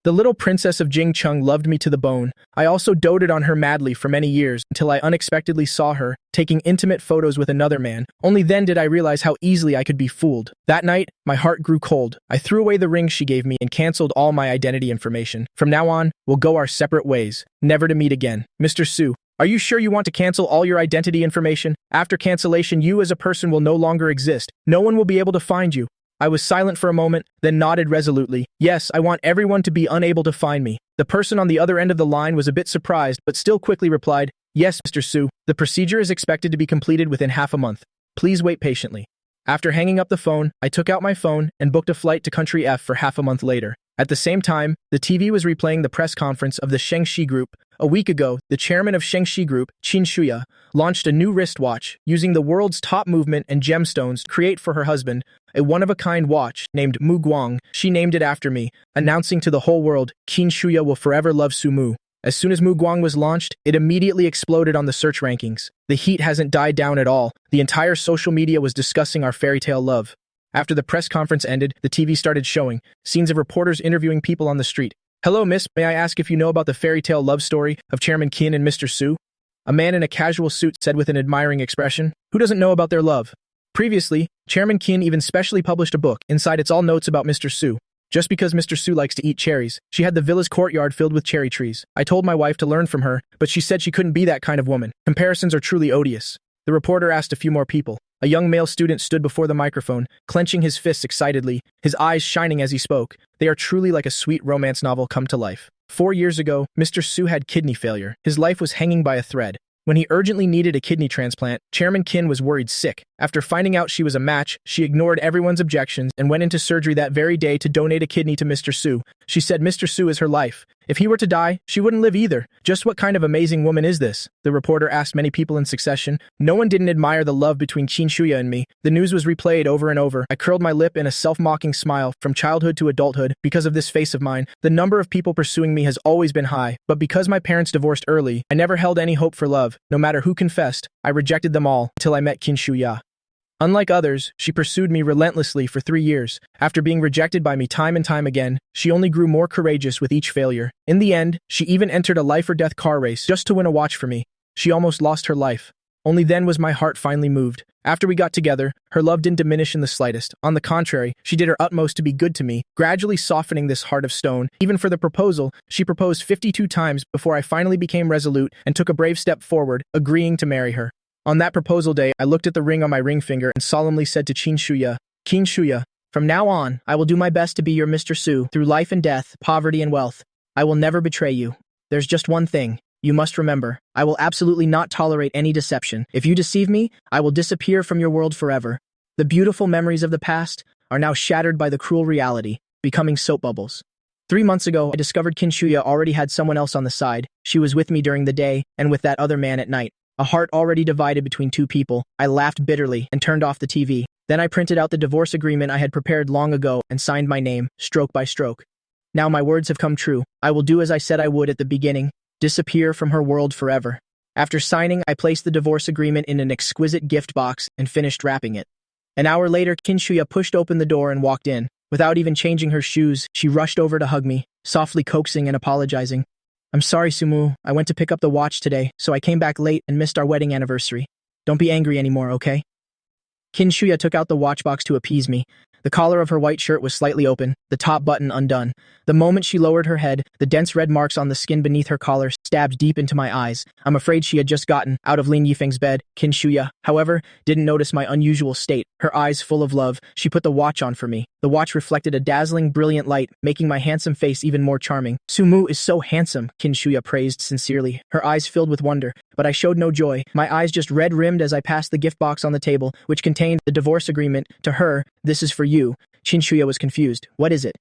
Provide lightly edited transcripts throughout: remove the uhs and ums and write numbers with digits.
The little princess of Jingcheng loved me to the bone. I also doted on her madly for many years until I unexpectedly saw her taking intimate photos with another man. Only then did I realize how easily I could be fooled. That night, my heart grew cold. I threw away the ring she gave me and canceled all my identity information. From now on, we'll go our separate ways, never to meet again. Mr. Su, are you sure you want to cancel all your identity information? After cancellation, you as a person will no longer exist. No one will be able to find you. I was silent for a moment, then nodded resolutely. Yes, I want everyone to be unable to find me. The person on the other end of the line was a bit surprised, but still quickly replied, Yes, Mr. Su. The procedure is expected to be completed within half a month. Please wait patiently. After hanging up the phone, I took out my phone and booked a flight to country F for half a month later. At the same time, the TV was replaying the press conference of the Shengxi Group. A week ago, the chairman of Shengxi Group, Qin Shuya, launched a new wristwatch using the world's top movement and gemstones to create for her husband a one-of-a-kind watch named Mu Guang. She named it after me, announcing to the whole world, Qin Shuya will forever love Su Mu. As soon as Mu Guang was launched, it immediately exploded on the search rankings. The heat hasn't died down at all. The entire social media was discussing our fairy tale love. After the press conference ended, the TV started showing scenes of reporters interviewing people on the street. Hello, miss, may I ask if you know about the fairy tale love story of Chairman Qin and Mr. Su? A man in a casual suit said with an admiring expression, Who doesn't know about their love? Previously, Chairman Qin even specially published a book. Inside it's all notes about Mr. Su. Just because Mr. Su likes to eat cherries, she had the villa's courtyard filled with cherry trees. I told my wife to learn from her, but she said she couldn't be that kind of woman. Comparisons are truly odious. The reporter asked a few more people. A young male student stood before the microphone, clenching his fists excitedly, his eyes shining as he spoke. They are truly like a sweet romance novel come to life. 4 years ago, Mr. Su had kidney failure. His life was hanging by a thread. When he urgently needed a kidney transplant, Chairman Qin was worried sick. After finding out she was a match, she ignored everyone's objections and went into surgery that very day to donate a kidney to Mr. Su. She said Mr. Su is her life. If he were to die, she wouldn't live either. Just what kind of amazing woman is this? The reporter asked many people in succession. No one didn't admire the love between Qin Shuya and me. The news was replayed over and over. I curled my lip in a self-mocking smile. From childhood to adulthood, because of this face of mine, the number of people pursuing me has always been high. But because my parents divorced early, I never held any hope for love. No matter who confessed, I rejected them all until I met Qin Shuya. Unlike others, she pursued me relentlessly for 3 years. After being rejected by me time and time again, she only grew more courageous with each failure. In the end, she even entered a life-or-death car race just to win a watch for me. She almost lost her life. Only then was my heart finally moved. After we got together, her love didn't diminish in the slightest. On the contrary, she did her utmost to be good to me, gradually softening this heart of stone. Even for the proposal, she proposed 52 times before I finally became resolute and took a brave step forward, agreeing to marry her. On that proposal day, I looked at the ring on my ring finger and solemnly said to Qin Shuya, from now on, I will do my best to be your Mr. Su, through life and death, poverty and wealth. I will never betray you. There's just one thing. You must remember, I will absolutely not tolerate any deception. If you deceive me, I will disappear from your world forever. The beautiful memories of the past are now shattered by the cruel reality, becoming soap bubbles. 3 months ago, I discovered Qin Shuya already had someone else on the side. She was with me during the day and with that other man at night. A heart already divided between two people, I laughed bitterly and turned off the TV. Then I printed out the divorce agreement I had prepared long ago and signed my name, stroke by stroke. Now my words have come true. I will do as I said I would at the beginning, disappear from her world forever. After signing, I placed the divorce agreement in an exquisite gift box and finished wrapping it. An hour later, Qin Shuya pushed open the door and walked in. Without even changing her shoes, she rushed over to hug me, softly coaxing and apologizing. I'm sorry, Sumu. I went to pick up the watch today, so I came back late and missed our wedding anniversary. Don't be angry anymore, okay? Qin Shuya took out the watch box to appease me. The collar of her white shirt was slightly open, the top button undone. The moment she lowered her head, the dense red marks on the skin beneath her collar stabbed deep into my eyes. I'm afraid she had just gotten out of Lin Yifeng's bed. Qin Shuya, however, didn't notice my unusual state. Her eyes full of love, she put the watch on for me. The watch reflected a dazzling, brilliant light, making my handsome face even more charming. Sumu is so handsome, Qin Shuya praised sincerely, her eyes filled with wonder. But I showed no joy. My eyes just red-rimmed as I passed the gift box on the table, which contained the divorce agreement. To her, this is for you. Qin Shuya was confused. What is it?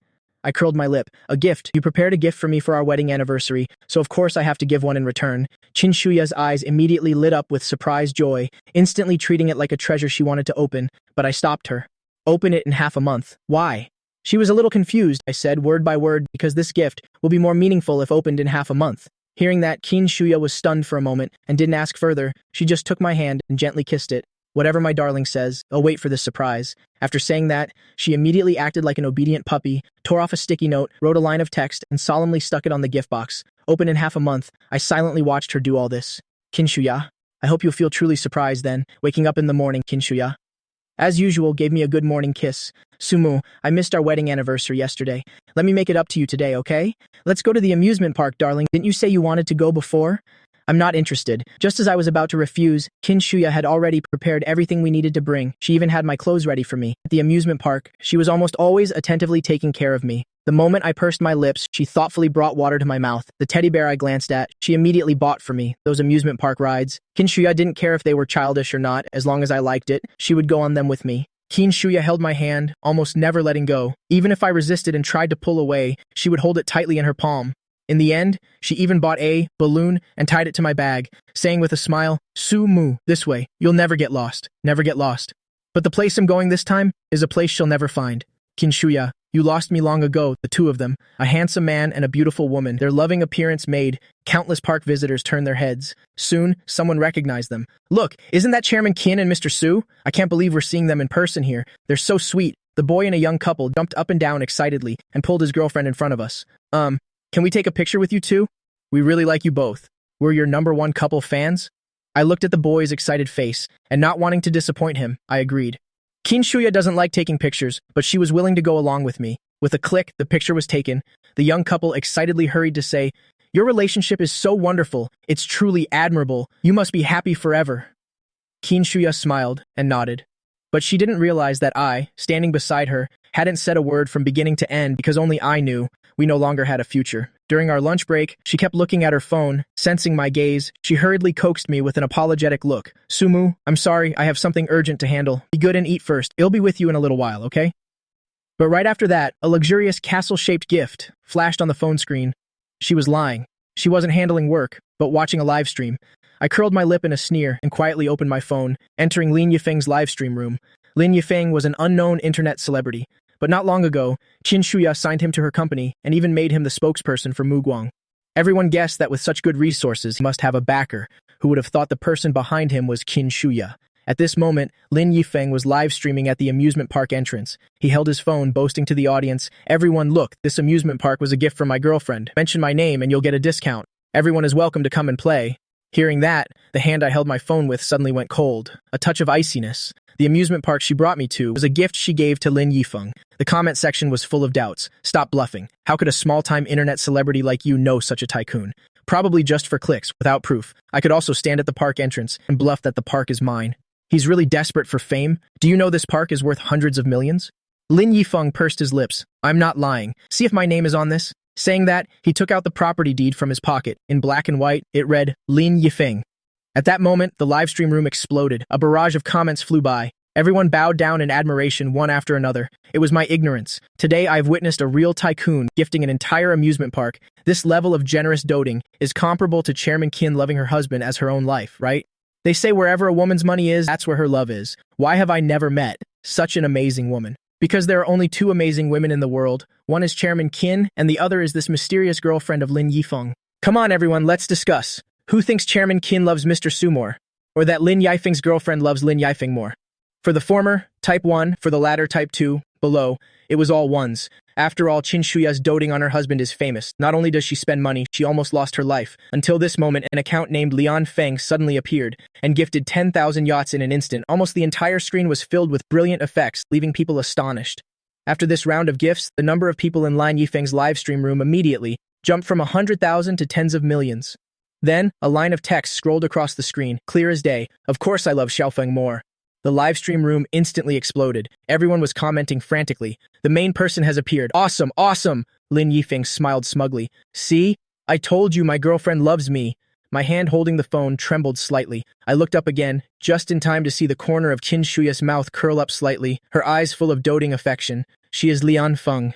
I curled my lip. A gift. You prepared a gift for me for our wedding anniversary, so of course I have to give one in return. Qin Shuya's eyes immediately lit up with surprised joy, instantly treating it like a treasure she wanted to open, but I stopped her. Open it in half a month. Why? She was a little confused, I said word by word, because this gift will be more meaningful if opened in half a month. Hearing that, Qin Shuya was stunned for a moment and didn't ask further. She just took my hand and gently kissed it. Whatever my darling says, I'll wait for this surprise. After saying that, she immediately acted like an obedient puppy, tore off a sticky note, wrote a line of text, and solemnly stuck it on the gift box. Open in half a month, I silently watched her do all this. Kinshuya. I hope you'll feel truly surprised then, waking up in the morning, Kinshuya. As usual, gave me a good morning kiss. Sumu, I missed our wedding anniversary yesterday. Let me make it up to you today, okay? Let's go to the amusement park, darling. Didn't you say you wanted to go before? I'm not interested. Just as I was about to refuse, Kinshuya had already prepared everything we needed to bring. She even had my clothes ready for me. At the amusement park, she was almost always attentively taking care of me. The moment I pursed my lips, she thoughtfully brought water to my mouth. The teddy bear I glanced at, she immediately bought for me. Those amusement park rides. Kinshuya didn't care if they were childish or not, as long as I liked it, she would go on them with me. Kinshuya held my hand, almost never letting go. Even if I resisted and tried to pull away, she would hold it tightly in her palm. In the end, she even bought a balloon and tied it to my bag, saying with a smile, Su-mu, this way, you'll never get lost, never get lost. But the place I'm going this time is a place she'll never find. Kinshuya, you lost me long ago, the two of them, a handsome man and a beautiful woman. Their loving appearance made countless park visitors turn their heads. Soon, someone recognized them. Look, isn't that Chairman Kin and Mr. Su? I can't believe we're seeing them in person here. They're so sweet. The boy and a young couple jumped up and down excitedly and pulled his girlfriend in front of us. Can we take a picture with you two? We really like you both. We're your #1 couple fans. I looked at the boy's excited face, and not wanting to disappoint him, I agreed. Kinshuya doesn't like taking pictures, but she was willing to go along with me. With a click, the picture was taken. The young couple excitedly hurried to say, Your relationship is so wonderful. It's truly admirable. You must be happy forever. Kinshuya smiled and nodded. But she didn't realize that I, standing beside her, hadn't said a word from beginning to end because only I knew we no longer had a future. During our lunch break, she kept looking at her phone. Sensing my gaze, she hurriedly coaxed me with an apologetic look. Sumu, I'm sorry, I have something urgent to handle. Be good and eat first. I'll be with you in a little while, okay? But right after that, a luxurious castle-shaped gift flashed on the phone screen. She was lying. She wasn't handling work, but watching a live stream. I curled my lip in a sneer and quietly opened my phone, entering Lin Yifeng's live stream room. Lin Yifeng was an unknown internet celebrity. But not long ago, Kinshuya signed him to her company and even made him the spokesperson for Mugwang. Everyone guessed that with such good resources, he must have a backer. Who would have thought the person behind him was Kinshuya? At this moment, Lin Yifeng was live streaming at the amusement park entrance. He held his phone, boasting to the audience, Everyone look, this amusement park was a gift from my girlfriend. Mention my name and you'll get a discount. Everyone is welcome to come and play. Hearing that, the hand I held my phone with suddenly went cold. A touch of iciness. The amusement park she brought me to was a gift she gave to Lin Yifeng. The comment section was full of doubts. Stop bluffing. How could a small-time internet celebrity like you know such a tycoon? Probably just for clicks, without proof. I could also stand at the park entrance and bluff that the park is mine. He's really desperate for fame. Do you know this park is worth hundreds of millions? Lin Yifeng pursed his lips. I'm not lying. See if my name is on this. Saying that, he took out the property deed from his pocket. In black and white, it read, Lin Yifeng. At that moment, the live stream room exploded. A barrage of comments flew by. Everyone bowed down in admiration one after another. It was my ignorance. Today, I've witnessed a real tycoon gifting an entire amusement park. This level of generous doting is comparable to Chairman Kin loving her husband as her own life, right? They say wherever a woman's money is, that's where her love is. Why have I never met such an amazing woman? Because there are only two amazing women in the world. One is Chairman Kin, and the other is this mysterious girlfriend of Lin Yifeng. Come on, everyone, let's discuss. Who thinks Chairman Kin loves Mr. Su more? Or that Lin Yifeng's girlfriend loves Lin Yifeng more? For the former, type 1, for the latter, type 2, below, it was all ones. After all, Kinshuya's doting on her husband is famous. Not only does she spend money, she almost lost her life. Until this moment, an account named Lian Feng suddenly appeared and gifted 10,000 yachts in an instant. Almost the entire screen was filled with brilliant effects, leaving people astonished. After this round of gifts, the number of people in Lin Yifeng's live stream room immediately jumped from 100,000 to tens of millions. Then, a line of text scrolled across the screen, clear as day. Of course I love Xiaofeng more. The live stream room instantly exploded. Everyone was commenting frantically. The main person has appeared. Awesome, awesome! Lin Yifeng smiled smugly. See? I told you my girlfriend loves me. My hand holding the phone trembled slightly. I looked up again, just in time to see the corner of Kinshuya's mouth curl up slightly, her eyes full of doting affection. She is Lian Feng.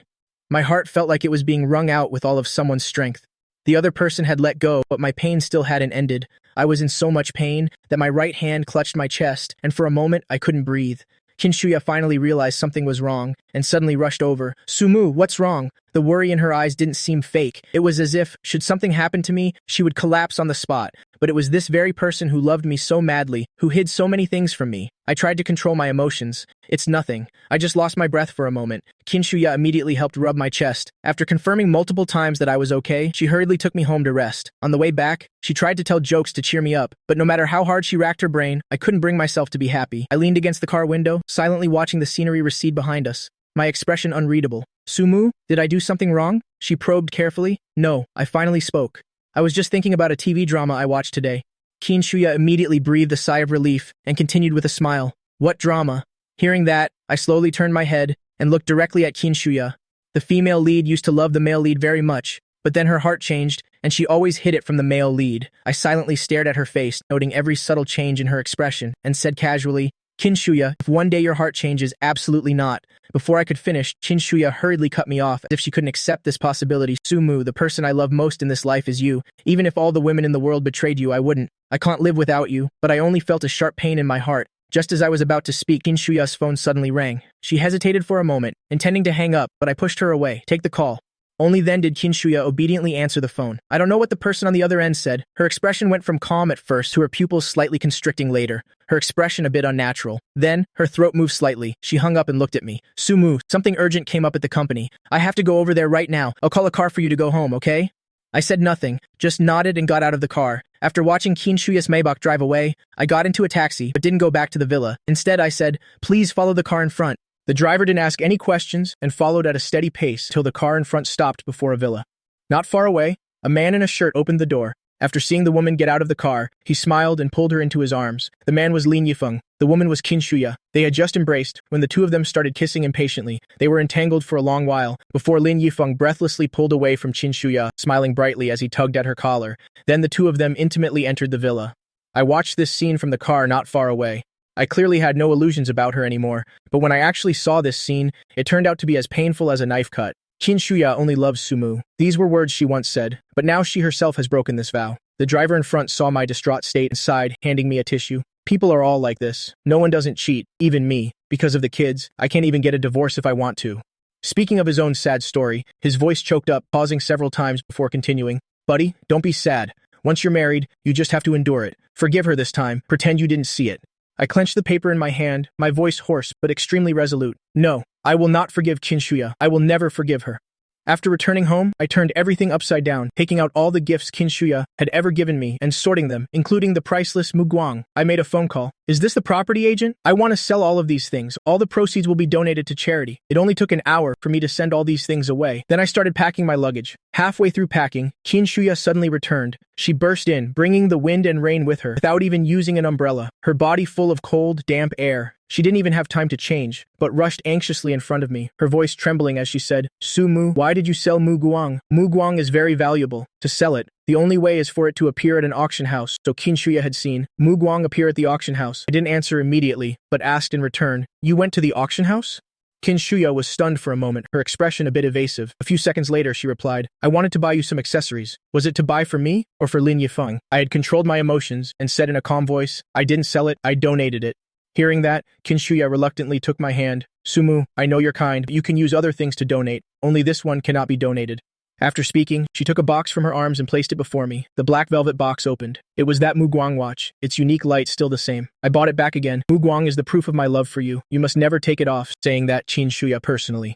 My heart felt like it was being wrung out with all of someone's strength. The other person had let go, but my pain still hadn't ended. I was in so much pain that my right hand clutched my chest, and for a moment I couldn't breathe. Kinshuya finally realized something was wrong and suddenly rushed over. Sumu, what's wrong? The worry in her eyes didn't seem fake. It was as if, should something happen to me, she would collapse on the spot. But it was this very person who loved me so madly, who hid so many things from me. I tried to control my emotions. It's nothing. I just lost my breath for a moment. Kinshuya immediately helped rub my chest. After confirming multiple times that I was okay, she hurriedly took me home to rest. On the way back, she tried to tell jokes to cheer me up, but no matter how hard she racked her brain, I couldn't bring myself to be happy. I leaned against the car window, silently watching the scenery recede behind us, my expression unreadable. Sumu, did I do something wrong? She probed carefully. No, I finally spoke. I was just thinking about a TV drama I watched today. Kinshuya immediately breathed a sigh of relief and continued with a smile. What drama? Hearing that, I slowly turned my head and looked directly at Kinshuya. The female lead used to love the male lead very much, but then her heart changed, and she always hid it from the male lead. I silently stared at her face, noting every subtle change in her expression, and said casually, Kinshuya, if one day your heart changes, absolutely not. Before I could finish, Kinshuya hurriedly cut me off as if she couldn't accept this possibility. Sumu, the person I love most in this life is you. Even if all the women in the world betrayed you, I wouldn't. I can't live without you, but I only felt a sharp pain in my heart. Just as I was about to speak, Kinshuya's phone suddenly rang. She hesitated for a moment, intending to hang up, but I pushed her away. Take the call. Only then did Kinshuya obediently answer the phone. I don't know what the person on the other end said. Her expression went from calm at first to her pupils slightly constricting later, her expression a bit unnatural. Then, her throat moved slightly. She hung up and looked at me. Sumu, something urgent came up at the company. I have to go over there right now. I'll call a car for you to go home, okay? I said nothing, just nodded and got out of the car. After watching Kinshuya's Maybach drive away, I got into a taxi but didn't go back to the villa. Instead, I said, please follow the car in front. The driver didn't ask any questions and followed at a steady pace till the car in front stopped before a villa. Not far away, a man in a shirt opened the door. After seeing the woman get out of the car, he smiled and pulled her into his arms. The man was Lin Yifeng. The woman was Kinshuya. They had just embraced when the two of them started kissing impatiently. They were entangled for a long while before Lin Yifeng breathlessly pulled away from Kinshuya, smiling brightly as he tugged at her collar. Then the two of them intimately entered the villa. I watched this scene from the car not far away. I clearly had no illusions about her anymore, but when I actually saw this scene, it turned out to be as painful as a knife cut. Kinshuya only loves Sumu. These were words she once said, but now she herself has broken this vow. The driver in front saw my distraught state and sighed, handing me a tissue. People are all like this. No one doesn't cheat, even me. Because of the kids, I can't even get a divorce if I want to. Speaking of his own sad story, his voice choked up, pausing several times before continuing. Buddy, don't be sad. Once you're married, you just have to endure it. Forgive her this time. Pretend you didn't see it. I clenched the paper in my hand, my voice hoarse but extremely resolute. No, I will not forgive Kinshuya. I will never forgive her. After returning home, I turned everything upside down, taking out all the gifts Kinshuya had ever given me and sorting them, including the priceless muguang. I made a phone call. Is this the property agent? I want to sell all of these things. All the proceeds will be donated to charity. It only took an hour for me to send all these things away. Then I started packing my luggage. Halfway through packing, Kinshuya suddenly returned. She burst in, bringing the wind and rain with her, without even using an umbrella, her body full of cold, damp air. She didn't even have time to change, but rushed anxiously in front of me, her voice trembling as she said, Sumu, why did you sell muguang? Muguang is very valuable. To sell it, the only way is for it to appear at an auction house, so Kinshuya had seen muguang appear at the auction house. I didn't answer immediately, but asked in return, you went to the auction house? Kinshuya was stunned for a moment, her expression a bit evasive. A few seconds later, she replied, I wanted to buy you some accessories. Was it to buy for me or for Lin Yifeng? I had controlled my emotions and said in a calm voice, I didn't sell it, I donated it. Hearing that, Kinshuya reluctantly took my hand. Sumu, I know you're kind, but you can use other things to donate. Only this one cannot be donated. After speaking, she took a box from her arms and placed it before me. The black velvet box opened. It was that muguang watch, its unique light still the same. I bought it back again. Muguang is the proof of my love for you. You must never take it off, saying that Kinshuya personally.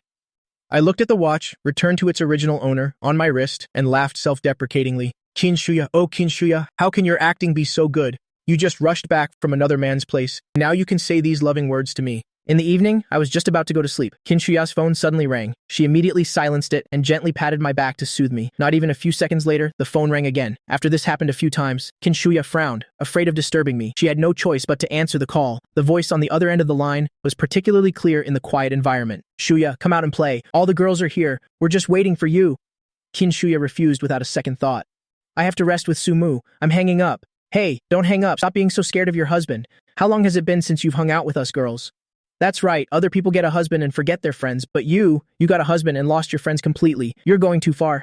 I looked at the watch, returned to its original owner, on my wrist, and laughed self-deprecatingly. Kinshuya, oh Kinshuya, how can your acting be so good? You just rushed back from another man's place. Now you can say these loving words to me. In the evening, I was just about to go to sleep. Kinshuya's phone suddenly rang. She immediately silenced it and gently patted my back to soothe me. Not even a few seconds later, the phone rang again. After this happened a few times, Kinshuya frowned, afraid of disturbing me. She had no choice but to answer the call. The voice on the other end of the line was particularly clear in the quiet environment. Shuya, come out and play. All the girls are here. We're just waiting for you. Kinshuya refused without a second thought. I have to rest with Sumu. I'm hanging up. Hey, don't hang up. Stop being so scared of your husband. How long has it been since you've hung out with us girls? That's right, other people get a husband and forget their friends, but you got a husband and lost your friends completely. You're going too far.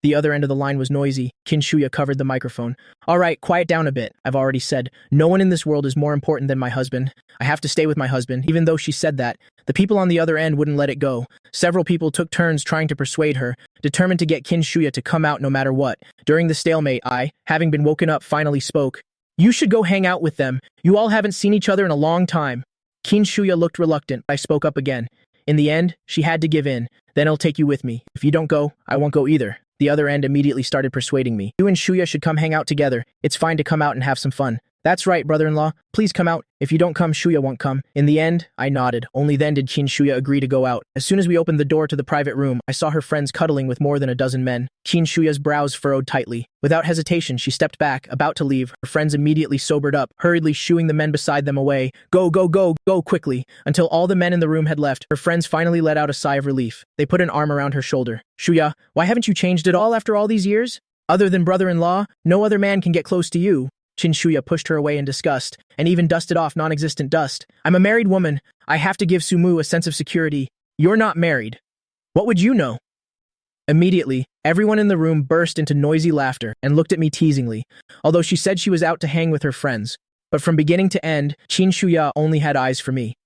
The other end of the line was noisy. Kinshuya covered the microphone. All right, quiet down a bit. I've already said, no one in this world is more important than my husband. I have to stay with my husband. Even though she said that, the people on the other end wouldn't let it go. Several people took turns trying to persuade her, determined to get Kinshuya to come out no matter what. During the stalemate, I, having been woken up, finally spoke. You should go hang out with them. You all haven't seen each other in a long time. Kinshuya looked reluctant. I spoke up again. In the end, she had to give in. Then I'll take you with me. If you don't go, I won't go either. The other end immediately started persuading me. You and Shuya should come hang out together. It's fine to come out and have some fun. That's right, brother-in-law. Please come out. If you don't come, Shuya won't come. In the end, I nodded. Only then did Kinshuya agree to go out. As soon as we opened the door to the private room, I saw her friends cuddling with more than a dozen men. Kinshuya's brows furrowed tightly. Without hesitation, she stepped back, about to leave. Her friends immediately sobered up, hurriedly shooing the men beside them away. Go, go, go, go quickly. Until all the men in the room had left, her friends finally let out a sigh of relief. They put an arm around her shoulder. Shuya, why haven't you changed at all after all these years? Other than brother-in-law, no other man can get close to you. Kinshuya pushed her away in disgust, and even dusted off non-existent dust. I'm a married woman. I have to give Sumu a sense of security. You're not married. What would you know? Immediately, everyone in the room burst into noisy laughter and looked at me teasingly, although she said she was out to hang with her friends. But from beginning to end, Kinshuya only had eyes for me.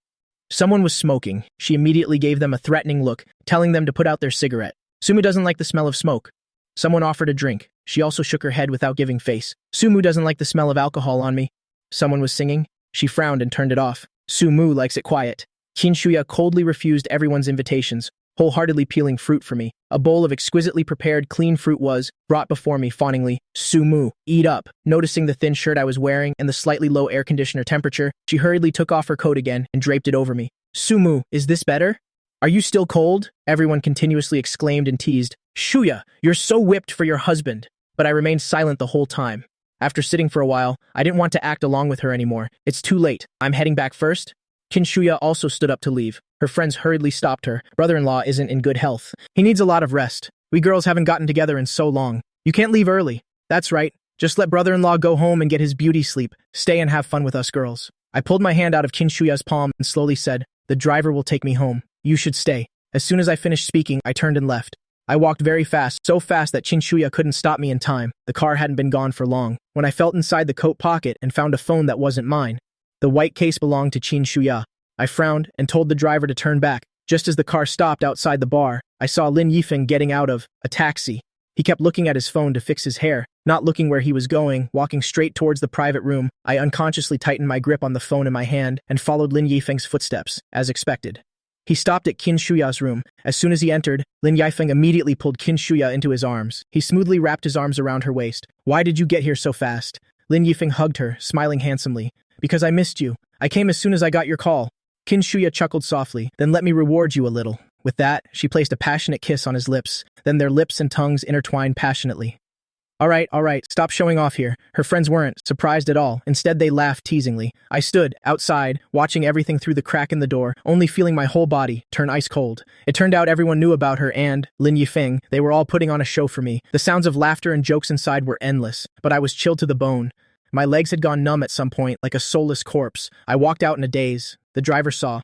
Someone was smoking. She immediately gave them a threatening look, telling them to put out their cigarette. Sumu doesn't like the smell of smoke. Someone offered a drink. She also shook her head without giving face. Sumu doesn't like the smell of alcohol on me. Someone was singing. She frowned and turned it off. Sumu likes it quiet. Kinshuya coldly refused everyone's invitations, wholeheartedly peeling fruit for me. A bowl of exquisitely prepared clean fruit was brought before me fawningly. Sumu, eat up. Noticing the thin shirt I was wearing and the slightly low air conditioner temperature, she hurriedly took off her coat again and draped it over me. Sumu, is this better? Are you still cold? Everyone continuously exclaimed and teased. Shuya, you're so whipped for your husband. But I remained silent the whole time. After sitting for a while, I didn't want to act along with her anymore. It's too late. I'm heading back first. Kinshuya also stood up to leave. Her friends hurriedly stopped her. Brother-in-law isn't in good health. He needs a lot of rest. We girls haven't gotten together in so long. You can't leave early. That's right. Just let brother-in-law go home and get his beauty sleep. Stay and have fun with us girls. I pulled my hand out of Kinshuya's palm and slowly said, the driver will take me home. You should stay. As soon as I finished speaking, I turned and left. I walked very fast, so fast that Kinshuya couldn't stop me in time. The car hadn't been gone for long. When I felt inside the coat pocket and found a phone that wasn't mine. The white case belonged to Kinshuya. I frowned and told the driver to turn back. Just as the car stopped outside the bar, I saw Lin Yifeng getting out of a taxi. He kept looking at his phone to fix his hair, not looking where he was going, walking straight towards the private room. I unconsciously tightened my grip on the phone in my hand and followed Lin Yifeng's footsteps, as expected. He stopped at Kinshuya's room. As soon as he entered, Lin Yifeng immediately pulled Kinshuya into his arms. He smoothly wrapped his arms around her waist. Why did you get here so fast? Lin Yifeng hugged her, smiling handsomely. Because I missed you. I came as soon as I got your call. Kinshuya chuckled softly. Then let me reward you a little. With that, she placed a passionate kiss on his lips. Then their lips and tongues intertwined passionately. All right, stop showing off here. Her friends weren't surprised at all. Instead, they laughed teasingly. I stood outside, watching everything through the crack in the door, only feeling my whole body turn ice cold. It turned out everyone knew about her and Lin Yifeng. They were all putting on a show for me. The sounds of laughter and jokes inside were endless, but I was chilled to the bone. My legs had gone numb at some point, like a soulless corpse. I walked out in a daze. The driver saw.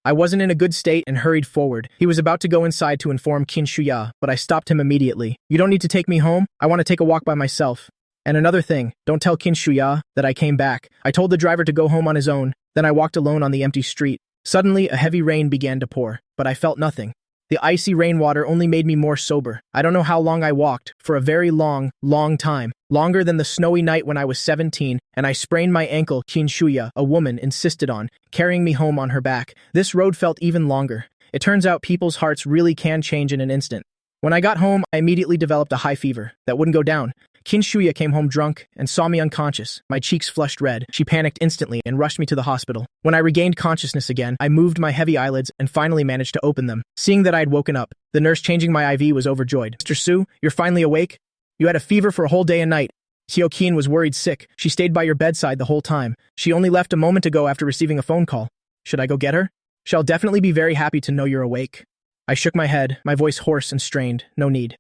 I wasn't in a good state and hurried forward. He was about to go inside to inform Kinshuya, but I stopped him immediately. You don't need to take me home. I want to take a walk by myself. And another thing, don't tell Kinshuya that I came back. I told the driver to go home on his own. Then I walked alone on the empty street. Suddenly, a heavy rain began to pour, but I felt nothing. The icy rainwater only made me more sober. I don't know how long I walked, for a very long time. Longer than the snowy night when I was 17, and I sprained my ankle. Kinshuya, a woman, insisted on carrying me home on her back. This road felt even longer. It turns out people's hearts really can change in an instant. When I got home, I immediately developed a high fever that wouldn't go down. Kinshuya came home drunk and saw me unconscious. My cheeks flushed red. She panicked instantly and rushed me to the hospital. When I regained consciousness again, I moved my heavy eyelids and finally managed to open them. Seeing that I had woken up, the nurse changing my IV was overjoyed. Mr. Su, you're finally awake? You had a fever for a whole day and night. Seo Keen was worried sick. She stayed by your bedside the whole time. She only left a moment ago after receiving a phone call. Should I go get her? She'll definitely be very happy to know you're awake. I shook my head, my voice hoarse and strained. No need.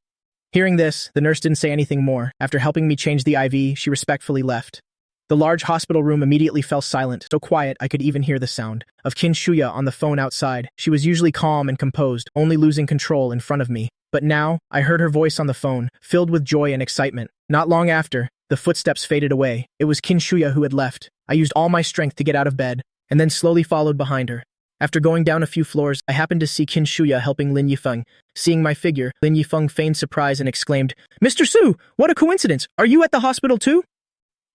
Hearing this, the nurse didn't say anything more. After helping me change the IV, she respectfully left. The large hospital room immediately fell silent, so quiet I could even hear the sound of Kinshuya on the phone outside. She was usually calm and composed, only losing control in front of me. But now, I heard her voice on the phone, filled with joy and excitement. Not long after, the footsteps faded away. It was Kinshuya who had left. I used all my strength to get out of bed, and then slowly followed behind her. After going down a few floors, I happened to see Kinshuya helping Lin Yifeng. Seeing my figure, Lin Yifeng feigned surprise and exclaimed, "Mr. Su, what a coincidence! Are you at the hospital too?"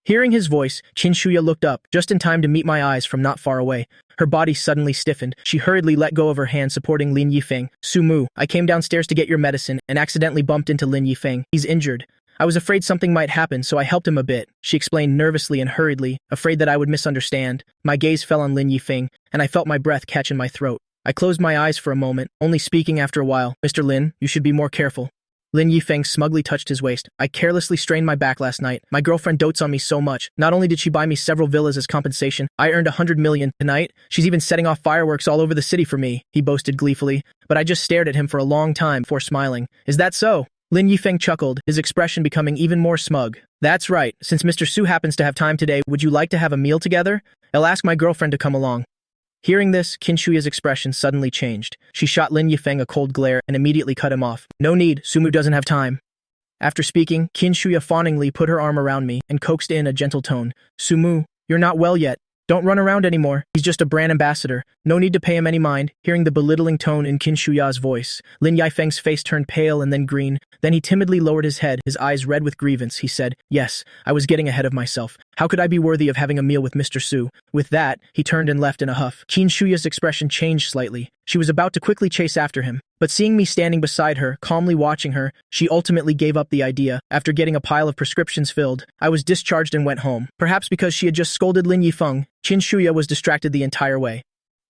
Hearing his voice, Kinshuya looked up, just in time to meet my eyes from not far away. Her body suddenly stiffened. She hurriedly let go of her hand supporting Lin Yifeng. "Sumu, I came downstairs to get your medicine and accidentally bumped into Lin Yifeng. He's injured. I was afraid something might happen, so I helped him a bit," she explained nervously and hurriedly, afraid that I would misunderstand. My gaze fell on Lin Yifeng, and I felt my breath catch in my throat. I closed my eyes for a moment, only speaking after a while. "Mr. Lin, you should be more careful." Lin Yifeng smugly touched his waist. "I carelessly strained my back last night. My girlfriend dotes on me so much. Not only did she buy me several villas as compensation, I earned 100 million tonight. She's even setting off fireworks all over the city for me," he boasted gleefully. But I just stared at him for a long time before smiling. "Is that so?" Lin Yifeng chuckled, his expression becoming even more smug. "That's right. Since Mr. Su happens to have time today, would you like to have a meal together? I'll ask my girlfriend to come along." Hearing this, Kinshuya's expression suddenly changed. She shot Lin Yifeng a cold glare and immediately cut him off. "No need, Sumu doesn't have time." After speaking, Kinshuya fawningly put her arm around me and coaxed in a gentle tone. "Sumu, you're not well yet. Don't run around anymore. He's just a brand ambassador. No need to pay him any mind." Hearing the belittling tone in Kinshuya's voice, Lin Yifeng's face turned pale and then green. Then he timidly lowered his head, his eyes red with grievance. He said, "Yes, I was getting ahead of myself. How could I be worthy of having a meal with Mr. Su?" With that, he turned and left in a huff. Kinshuya's expression changed slightly. She was about to quickly chase after him, but seeing me standing beside her, calmly watching her, she ultimately gave up the idea. After getting a pile of prescriptions filled, I was discharged and went home. Perhaps because she had just scolded Lin Yifeng, Kinshuya was distracted the entire way.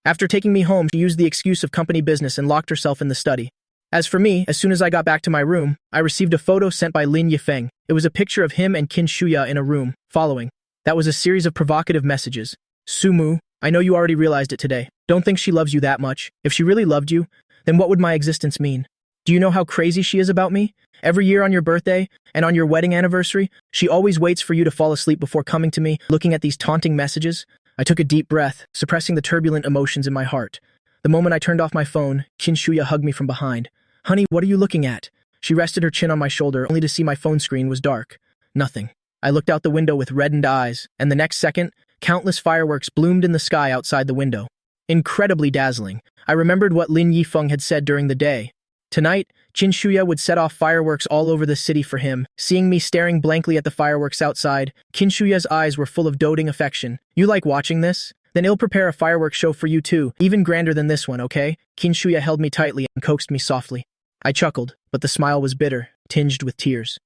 After taking me home, she used the excuse of company business and locked herself in the study. As for me, as soon as I got back to my room, I received a photo sent by Lin Yifeng. It was a picture of him and Kinshuya in a room. Following that was a series of provocative messages. "Sumu, I know you already realized it today. Don't think she loves you that much. If she really loved you, then what would my existence mean? Do you know how crazy she is about me? Every year on your birthday and on your wedding anniversary, she always waits for you to fall asleep before coming to me, looking at these taunting messages." I took a deep breath, suppressing the turbulent emotions in my heart. The moment I turned off my phone, Kinshuya hugged me from behind. "Honey, what are you looking at?" She rested her chin on my shoulder, only to see my phone screen was dark. Nothing. I looked out the window with reddened eyes, and the next second, countless fireworks bloomed in the sky outside the window. Incredibly dazzling. I remembered what Lin Yifeng had said during the day. Tonight, Kinshuya would set off fireworks all over the city for him. Seeing me staring blankly at the fireworks outside, Kinshuya's eyes were full of doting affection. "You like watching this? Then he'll prepare a fireworks show for you too, even grander than this one, okay?" Kinshuya held me tightly and coaxed me softly. I chuckled, but the smile was bitter, tinged with tears.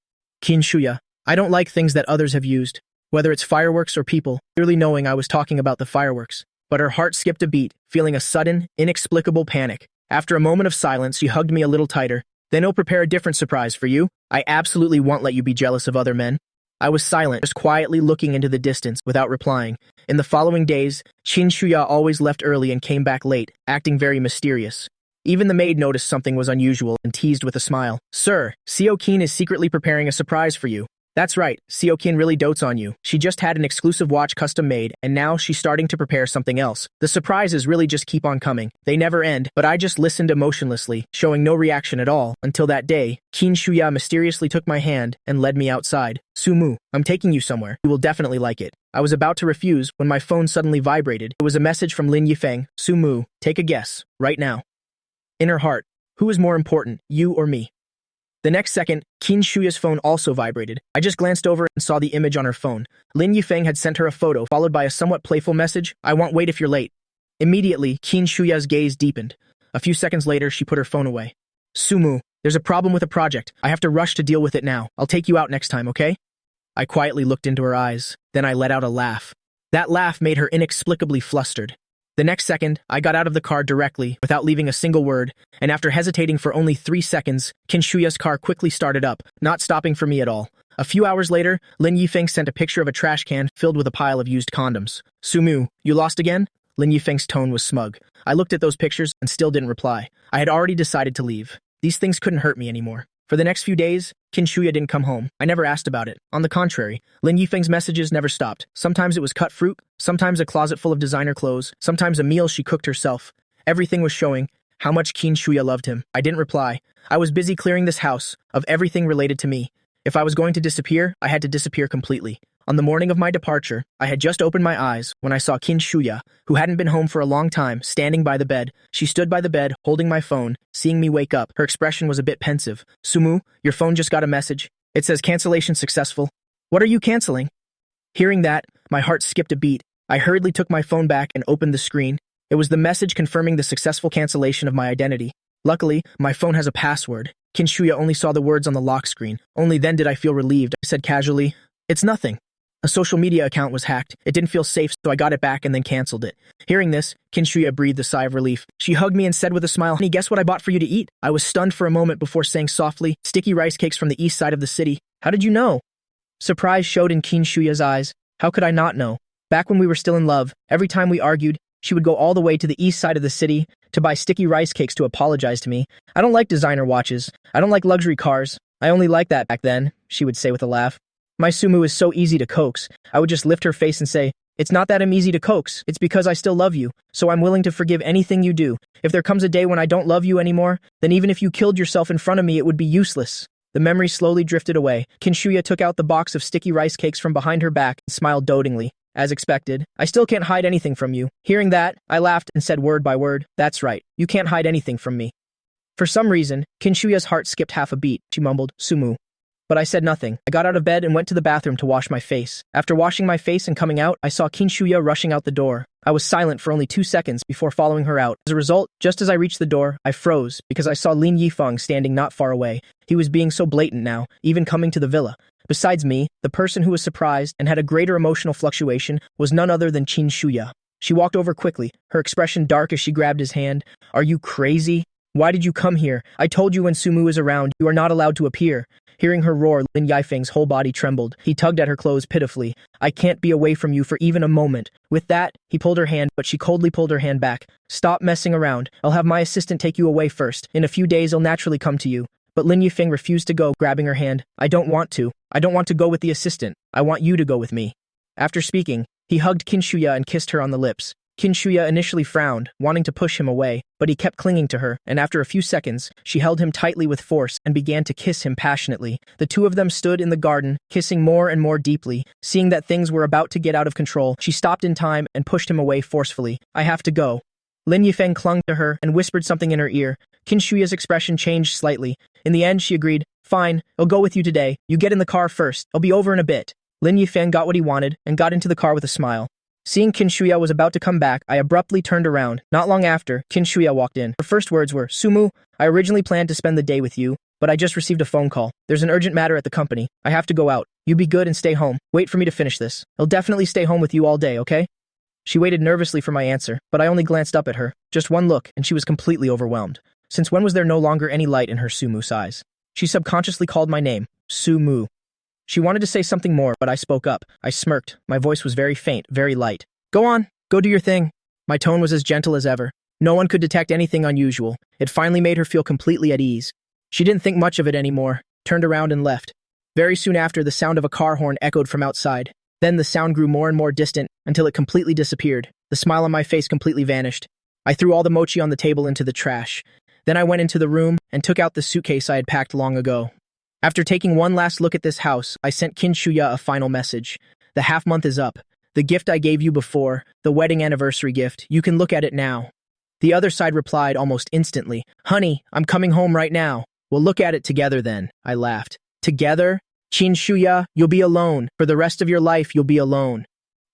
"Kinshuya, I don't like things that others have used, whether it's fireworks or people," clearly knowing I was talking about the fireworks. But her heart skipped a beat, feeling a sudden, inexplicable panic. After a moment of silence, she hugged me a little tighter. "Then he'll prepare a different surprise for you. I absolutely won't let you be jealous of other men." I was silent, just quietly looking into the distance without replying. In the following days, Kinshuya always left early and came back late, acting very mysterious. Even the maid noticed something was unusual and teased with a smile. "Sir, Seokin is secretly preparing a surprise for you." "That's right, Seokin really dotes on you. She just had an exclusive watch custom made, and now she's starting to prepare something else. The surprises really just keep on coming. They never end." But I just listened emotionlessly, showing no reaction at all, until that day, Kinshuya mysteriously took my hand and led me outside. "Sumu, I'm taking you somewhere. You will definitely like it." I was about to refuse when my phone suddenly vibrated. It was a message from Lin Yifeng. "Sumu, take a guess, right now." In her heart, who is more important, you or me? The next second, Kinshuya's phone also vibrated. I just glanced over and saw the image on her phone. Lin Yifeng had sent her a photo, followed by a somewhat playful message, "I won't wait if you're late." Immediately, Kinshuya's gaze deepened. A few seconds later, she put her phone away. "Sumu, there's a problem with a project. I have to rush to deal with it now. I'll take you out next time, okay?" I quietly looked into her eyes. Then I let out a laugh. That laugh made her inexplicably flustered. The next second, I got out of the car directly, without leaving a single word, and after hesitating for only 3 seconds, Kinshuya's car quickly started up, not stopping for me at all. A few hours later, Lin Yifeng sent a picture of a trash can filled with a pile of used condoms. "Sumu, you lost again?" Lin Yifeng's tone was smug. I looked at those pictures and still didn't reply. I had already decided to leave. These things couldn't hurt me anymore. For the next few days, Kinshuya didn't come home. I never asked about it. On the contrary, Lin Yifeng's messages never stopped. Sometimes it was cut fruit, sometimes a closet full of designer clothes, sometimes a meal she cooked herself. Everything was showing how much Kin Shuya loved him. I didn't reply. I was busy clearing this house of everything related to me. If I was going to disappear, I had to disappear completely. On the morning of my departure, I had just opened my eyes when I saw Kin Shuya, who hadn't been home for a long time, standing by the bed. She stood by the bed, holding my phone. Seeing me wake up, her expression was a bit pensive. Sumu, your phone just got a message. It says cancellation successful. What are you canceling? Hearing that, my heart skipped a beat. I hurriedly took my phone back and opened the screen. It was the message confirming the successful cancellation of my identity. Luckily, my phone has a password. Kin Shuya only saw the words on the lock screen. Only then did I feel relieved. I said casually, "It's nothing." A social media account was hacked. It didn't feel safe, so I got it back and then canceled it. Hearing this, Kin Shuya breathed a sigh of relief. She hugged me and said with a smile, "Honey, guess what I bought for you to eat?" I was stunned for a moment before saying softly, "Sticky rice cakes from the east side of the city." "How did you know?" Surprise showed in Kin Shuya's eyes. How could I not know? Back when we were still in love, every time we argued, she would go all the way to the east side of the city to buy sticky rice cakes to apologize to me. "I don't like designer watches. I don't like luxury cars. I only liked that back then," she would say with a laugh. My Sumu is so easy to coax. I would just lift her face and say, "It's not that I'm easy to coax. It's because I still love you, so I'm willing to forgive anything you do. If there comes a day when I don't love you anymore, then even if you killed yourself in front of me, it would be useless." The memory slowly drifted away. Kin Shuya took out the box of sticky rice cakes from behind her back and smiled dotingly. As expected, "I still can't hide anything from you." Hearing that, I laughed and said word by word, "That's right. You can't hide anything from me." For some reason, Kin Shuya's heart skipped half a beat. She mumbled, "Sumu." But I said nothing. I got out of bed and went to the bathroom to wash my face. After washing my face and coming out, I saw Kin Shuya rushing out the door. I was silent for only 2 seconds before following her out. As a result, just as I reached the door, I froze because I saw Lin Yifeng standing not far away. He was being so blatant now, even coming to the villa. Besides me, the person who was surprised and had a greater emotional fluctuation was none other than Kin Shuya. She walked over quickly, her expression dark as she grabbed his hand. "Are you crazy? Why did you come here? I told you when Sumu is around, you are not allowed to appear." Hearing her roar, Lin Yifeng's whole body trembled. He tugged at her clothes pitifully. "I can't be away from you for even a moment." With that, he pulled her hand, but she coldly pulled her hand back. "Stop messing around. I'll have my assistant take you away first. In a few days, I'll naturally come to you." But Lin Yifeng refused to go, grabbing her hand. "I don't want to. I don't want to go with the assistant. I want you to go with me." After speaking, he hugged Kin Shuya and kissed her on the lips. Kin Shuya initially frowned, wanting to push him away, but he kept clinging to her, and after a few seconds, she held him tightly with force and began to kiss him passionately. The two of them stood in the garden, kissing more and more deeply. Seeing that things were about to get out of control, she stopped in time and pushed him away forcefully. "I have to go." Lin Yifeng clung to her and whispered something in her ear. Kin Shuya's expression changed slightly. In the end, she agreed. "Fine, I'll go with you today. You get in the car first. I'll be over in a bit." Lin Yifeng got what he wanted and got into the car with a smile. Seeing Kin Shuya was about to come back, I abruptly turned around. Not long after, Kin Shuya walked in. Her first words were, "Sumu, I originally planned to spend the day with you, but I just received a phone call. There's an urgent matter at the company. I have to go out. You be good and stay home. Wait for me to finish this. I'll definitely stay home with you all day, okay?" She waited nervously for my answer, but I only glanced up at her. Just one look, and she was completely overwhelmed. Since when was there no longer any light in her Sumu eyes? She subconsciously called my name, Sumu. She wanted to say something more, but I spoke up. I smirked. My voice was very faint, very light. "Go on, go do your thing." My tone was as gentle as ever. No one could detect anything unusual. It finally made her feel completely at ease. She didn't think much of it anymore, turned around and left. Very soon after, the sound of a car horn echoed from outside. Then the sound grew more and more distant until it completely disappeared. The smile on my face completely vanished. I threw all the mochi on the table into the trash. Then I went into the room and took out the suitcase I had packed long ago. After taking one last look at this house, I sent Kin Shuya a final message. "The half month is up. The gift I gave you before, the wedding anniversary gift, you can look at it now." The other side replied almost instantly, "Honey, I'm coming home right now." "We'll look at it together then," I laughed. "Together? Kin Shuya, you'll be alone. For the rest of your life, you'll be alone."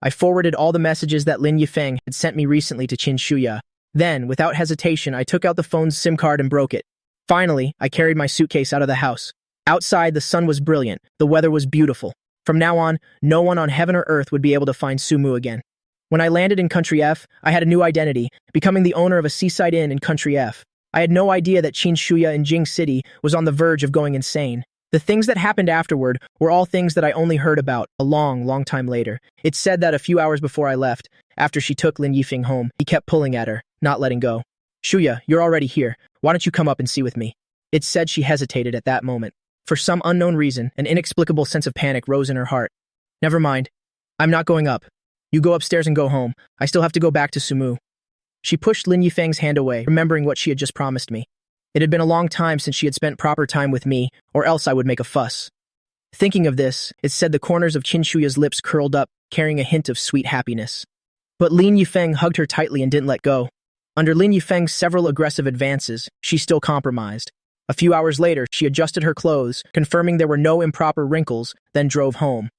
I forwarded all the messages that Lin Yifeng had sent me recently to Kin Shuya. Then, without hesitation, I took out the phone's SIM card and broke it. Finally, I carried my suitcase out of the house. Outside, the sun was brilliant. The weather was beautiful. From now on, no one on heaven or earth would be able to find Sumu again. When I landed in Country F, I had a new identity, becoming the owner of a seaside inn in Country F. I had no idea that Kin Shuya in Jing City was on the verge of going insane. The things that happened afterward were all things that I only heard about a long, long time later. It's said that a few hours before I left, after she took Lin Yifeng home, he kept pulling at her, not letting go. "Shuya, you're already here. Why don't you come up and see with me?" It's said she hesitated at that moment. For some unknown reason, an inexplicable sense of panic rose in her heart. "Never mind. I'm not going up. You go upstairs and go home. I still have to go back to Sumu." She pushed Lin Yifeng's hand away, remembering what she had just promised me. It had been a long time since she had spent proper time with me, or else I would make a fuss. Thinking of this, it said the corners of Qin Shuya's lips curled up, carrying a hint of sweet happiness. But Lin Yifeng hugged her tightly and didn't let go. Under Lin Yifeng's several aggressive advances, she still compromised. A few hours later, she adjusted her clothes, confirming there were no improper wrinkles, then drove home.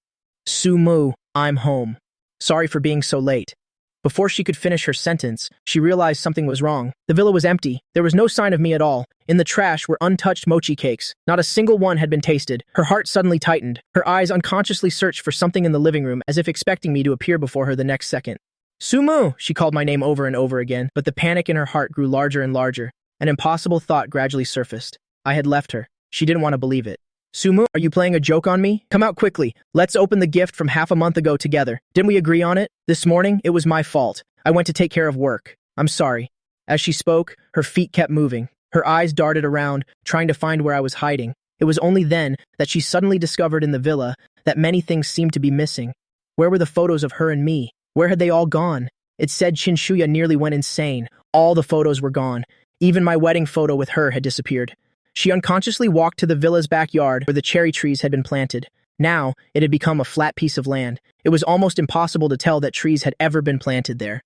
Sumu, I'm home. Sorry for being so late. Before she could finish her sentence, she realized something was wrong. The villa was empty. There was no sign of me at all. In the trash were untouched mochi cakes. Not a single one had been tasted. Her heart suddenly tightened. Her eyes unconsciously searched for something in the living room, as if expecting me to appear before her the next second. Sumu! She called my name over and over again, but the panic in her heart grew larger and larger. An impossible thought gradually surfaced. I had left her. She didn't want to believe it. Sumu, are you playing a joke on me? Come out quickly. Let's open the gift from half a month ago together. Didn't we agree on it? This morning, it was my fault. I went to take care of work. I'm sorry. As she spoke, her feet kept moving. Her eyes darted around, trying to find where I was hiding. It was only then that she suddenly discovered in the villa that many things seemed to be missing. Where were the photos of her and me? Where had they all gone? It said Qin Shuya nearly went insane. All the photos were gone. Even my wedding photo with her had disappeared. She unconsciously walked to the villa's backyard where the cherry trees had been planted. Now, it had become a flat piece of land. It was almost impossible to tell that trees had ever been planted there.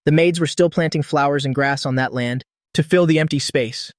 The maids were still planting flowers and grass on that land to fill the empty space.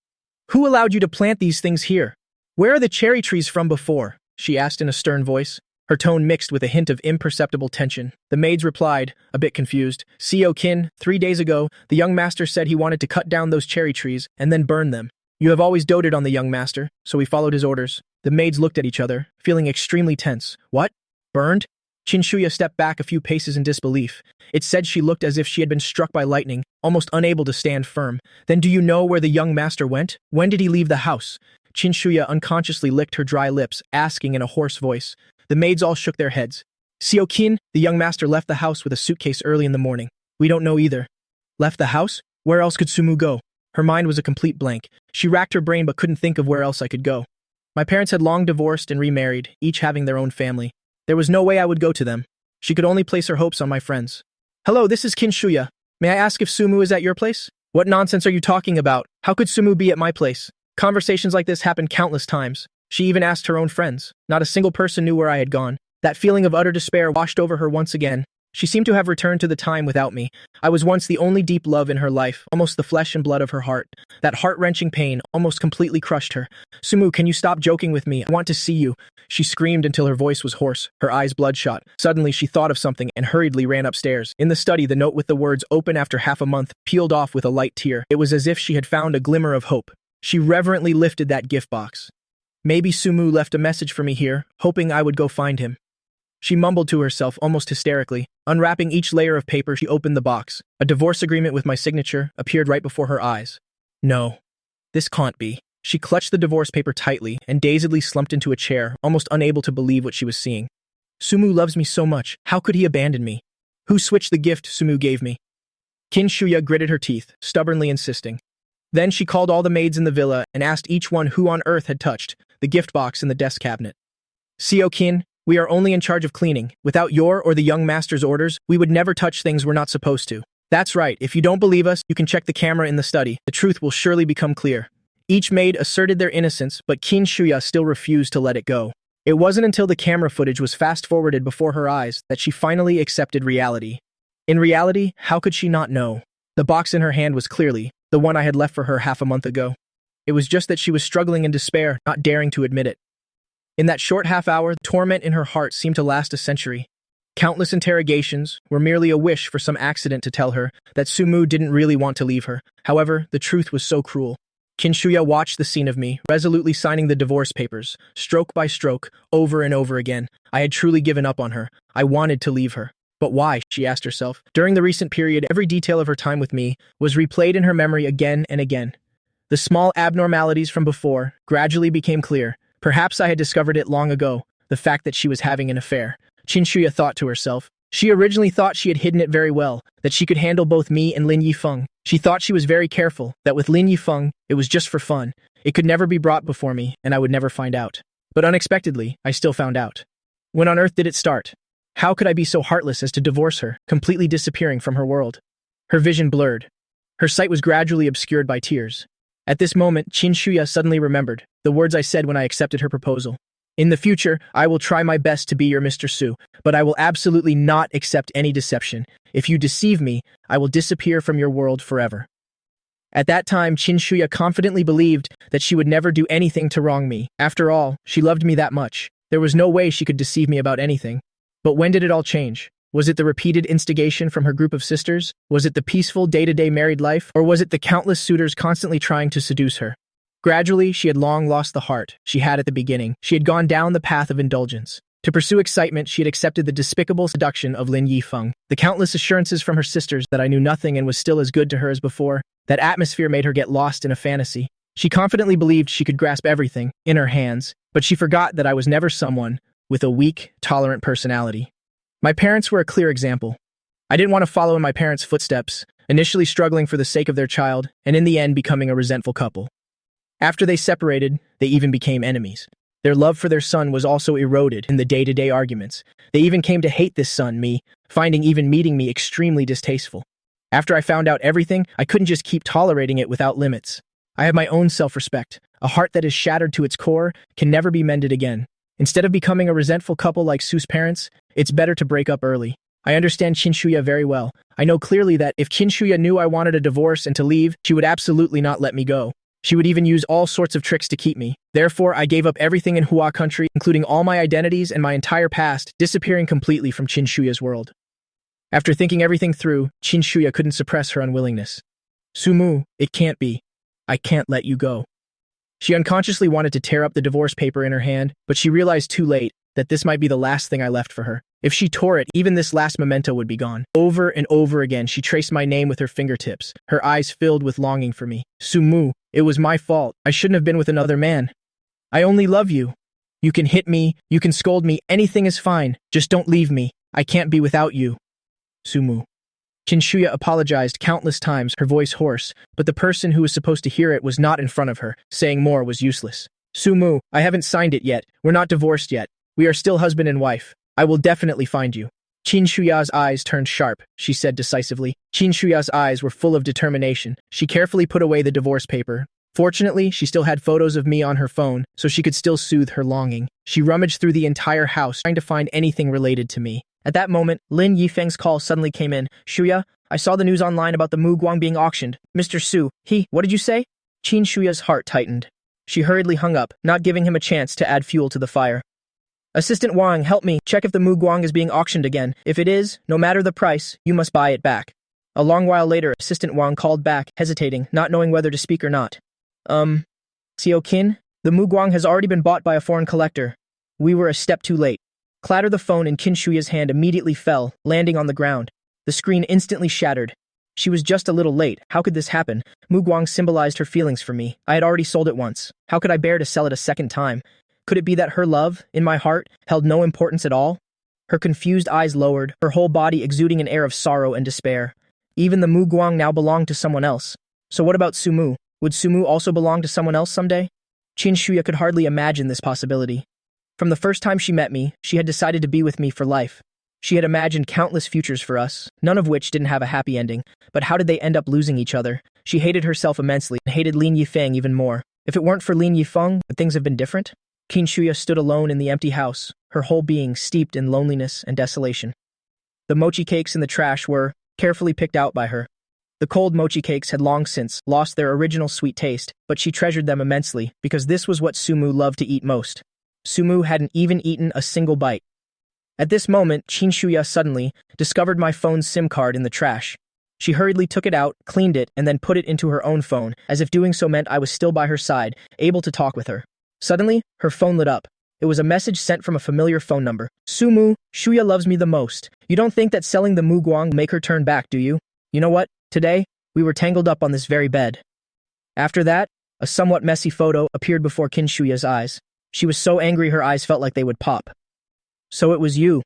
Who allowed you to plant these things here? Where are the cherry trees from before? She asked in a stern voice, her tone mixed with a hint of imperceptible tension. The maids replied, a bit confused, Seo Kin, 3 days ago, the young master said he wanted to cut down those cherry trees and then burn them. You have always doted on the young master, so we followed his orders. The maids looked at each other, feeling extremely tense. What? Burned? Qin Shuya stepped back a few paces in disbelief. It said she looked as if she had been struck by lightning, almost unable to stand firm. Then do you know where the young master went? When did he leave the house? Qin Shuya unconsciously licked her dry lips, asking in a hoarse voice. The maids all shook their heads. Seo Kin, the young master left the house with a suitcase early in the morning. We don't know either. Left the house? Where else could Sumu go? Her mind was a complete blank. She racked her brain but couldn't think of where else I could go. My parents had long divorced and remarried, each having their own family. There was no way I would go to them. She could only place her hopes on my friends. Hello, this is Qin Shuya. May I ask if Sumu is at your place? What nonsense are you talking about? How could Sumu be at my place? Conversations like this happened countless times. She even asked her own friends. Not a single person knew where I had gone. That feeling of utter despair washed over her once again. She seemed to have returned to the time without me. I was once the only deep love in her life, almost the flesh and blood of her heart. That heart-wrenching pain almost completely crushed her. Sumu, can you stop joking with me? I want to see you. She screamed until her voice was hoarse, her eyes bloodshot. Suddenly, she thought of something and hurriedly ran upstairs. In the study, the note with the words "open after half a month" peeled off with a light tear. It was as if she had found a glimmer of hope. She reverently lifted that gift box. Maybe Sumu left a message for me here, hoping I would go find him. She mumbled to herself almost hysterically. Unwrapping each layer of paper, she opened the box. A divorce agreement with my signature appeared right before her eyes. No, this can't be. She clutched the divorce paper tightly and dazedly slumped into a chair, almost unable to believe what she was seeing. Sumu loves me so much. How could he abandon me? Who switched the gift Sumu gave me? Qin Shuya gritted her teeth, stubbornly insisting. Then she called all the maids in the villa and asked each one who on earth had touched the gift box in the desk cabinet. Seo Kin, we are only in charge of cleaning. Without your or the young master's orders, we would never touch things we're not supposed to. That's right. If you don't believe us, you can check the camera in the study. The truth will surely become clear. Each maid asserted their innocence, but Qin Shuya still refused to let it go. It wasn't until the camera footage was fast-forwarded before her eyes that she finally accepted reality. In reality, how could she not know? The box in her hand was clearly the one I had left for her half a month ago. It was just that she was struggling in despair, not daring to admit it. In that short half-hour, the torment in her heart seemed to last a century. Countless interrogations were merely a wish for some accident to tell her that Sumu didn't really want to leave her. However, the truth was so cruel. Qin Shuya watched the scene of me, resolutely signing the divorce papers, stroke by stroke, over and over again. I had truly given up on her. I wanted to leave her. But why, she asked herself. During the recent period, every detail of her time with me was replayed in her memory again and again. The small abnormalities from before gradually became clear. Perhaps I had discovered it long ago, the fact that she was having an affair. Qin Shuya thought to herself. She originally thought she had hidden it very well, that she could handle both me and Lin Yifeng. She thought she was very careful, that with Lin Yifeng, it was just for fun. It could never be brought before me, and I would never find out. But unexpectedly, I still found out. When on earth did it start? How could I be so heartless as to divorce her, completely disappearing from her world? Her vision blurred. Her sight was gradually obscured by tears. At this moment, Qin Shuya suddenly remembered the words I said when I accepted her proposal. In the future, I will try my best to be your Mr. Su, but I will absolutely not accept any deception. If you deceive me, I will disappear from your world forever. At that time, Qin Shuya confidently believed that she would never do anything to wrong me. After all, she loved me that much. There was no way she could deceive me about anything. But when did it all change? Was it the repeated instigation from her group of sisters? Was it the peaceful day-to-day married life? Or was it the countless suitors constantly trying to seduce her? Gradually, she had long lost the heart she had at the beginning. She had gone down the path of indulgence. To pursue excitement, she had accepted the despicable seduction of Lin Yifeng. The countless assurances from her sisters that I knew nothing and was still as good to her as before, that atmosphere made her get lost in a fantasy. She confidently believed she could grasp everything in her hands, but she forgot that I was never someone with a weak, tolerant personality. My parents were a clear example. I didn't want to follow in my parents' footsteps, initially struggling for the sake of their child, and in the end becoming a resentful couple. After they separated, they even became enemies. Their love for their son was also eroded in the day-to-day arguments. They even came to hate this son, me, finding even meeting me extremely distasteful. After I found out everything, I couldn't just keep tolerating it without limits. I have my own self-respect. A heart that is shattered to its core can never be mended again. Instead of becoming a resentful couple like Su's parents, it's better to break up early. I understand Qin Shuya very well. I know clearly that if Qin Shuya knew I wanted a divorce and to leave, she would absolutely not let me go. She would even use all sorts of tricks to keep me. Therefore, I gave up everything in Hua country, including all my identities and my entire past, disappearing completely from Qin Shuya's world. After thinking everything through, Qin Shuya couldn't suppress her unwillingness. Sumu, it can't be. I can't let you go. She unconsciously wanted to tear up the divorce paper in her hand, but she realized too late that this might be the last thing I left for her. If she tore it, even this last memento would be gone. Over and over again, she traced my name with her fingertips, her eyes filled with longing for me. Sumu, it was my fault. I shouldn't have been with another man. I only love you. You can hit me, you can scold me, anything is fine. Just don't leave me. I can't be without you. Sumu. Qin Shuya apologized countless times, her voice hoarse, but the person who was supposed to hear it was not in front of her. Saying more was useless. Sumu, I haven't signed it yet. We're not divorced yet. We are still husband and wife. I will definitely find you. Qin Shuya's eyes turned sharp, she said decisively. Qin Shuya's eyes were full of determination. She carefully put away the divorce paper. Fortunately, she still had photos of me on her phone, so she could still soothe her longing. She rummaged through the entire house, trying to find anything related to me. At that moment, Lin Yifeng's call suddenly came in. Shuya, I saw the news online about the Muguang being auctioned. Mr. Su, what did you say? Qin Shuya's heart tightened. She hurriedly hung up, not giving him a chance to add fuel to the fire. Assistant Wang, help me. Check if the Muguang is being auctioned again. If it is, no matter the price, you must buy it back. A long while later, Assistant Wang called back, hesitating, not knowing whether to speak or not. Xiao Qin, the Muguang has already been bought by a foreign collector. We were a step too late. Clatter the phone in Qin Shuya's hand immediately fell, landing on the ground. The screen instantly shattered. She was just a little late. How could this happen? Muguang symbolized her feelings for me. I had already sold it once. How could I bear to sell it a second time? Could it be that her love, in my heart, held no importance at all? Her confused eyes lowered, her whole body exuding an air of sorrow and despair. Even the Muguang now belonged to someone else. So what about Sumu? Would Sumu also belong to someone else someday? Qin Shuya could hardly imagine this possibility. From the first time she met me, she had decided to be with me for life. She had imagined countless futures for us, none of which didn't have a happy ending. But how did they end up losing each other? She hated herself immensely and hated Lin Yifeng even more. If it weren't for Lin Yifeng, would things have been different? Qin Shuya stood alone in the empty house, her whole being steeped in loneliness and desolation. The mochi cakes in the trash were carefully picked out by her. The cold mochi cakes had long since lost their original sweet taste, but she treasured them immensely because this was what Sumu loved to eat most. Sumu hadn't even eaten a single bite. At this moment, Qin Shuya suddenly discovered my phone's SIM card in the trash. She hurriedly took it out, cleaned it, and then put it into her own phone, as if doing so meant I was still by her side, able to talk with her. Suddenly, her phone lit up. It was a message sent from a familiar phone number. Sumu, Shuya loves me the most. You don't think that selling the Muguang will make her turn back, do you? You know what? Today, we were tangled up on this very bed. After that, a somewhat messy photo appeared before Qin Shuya's eyes. She was so angry her eyes felt like they would pop. So it was you.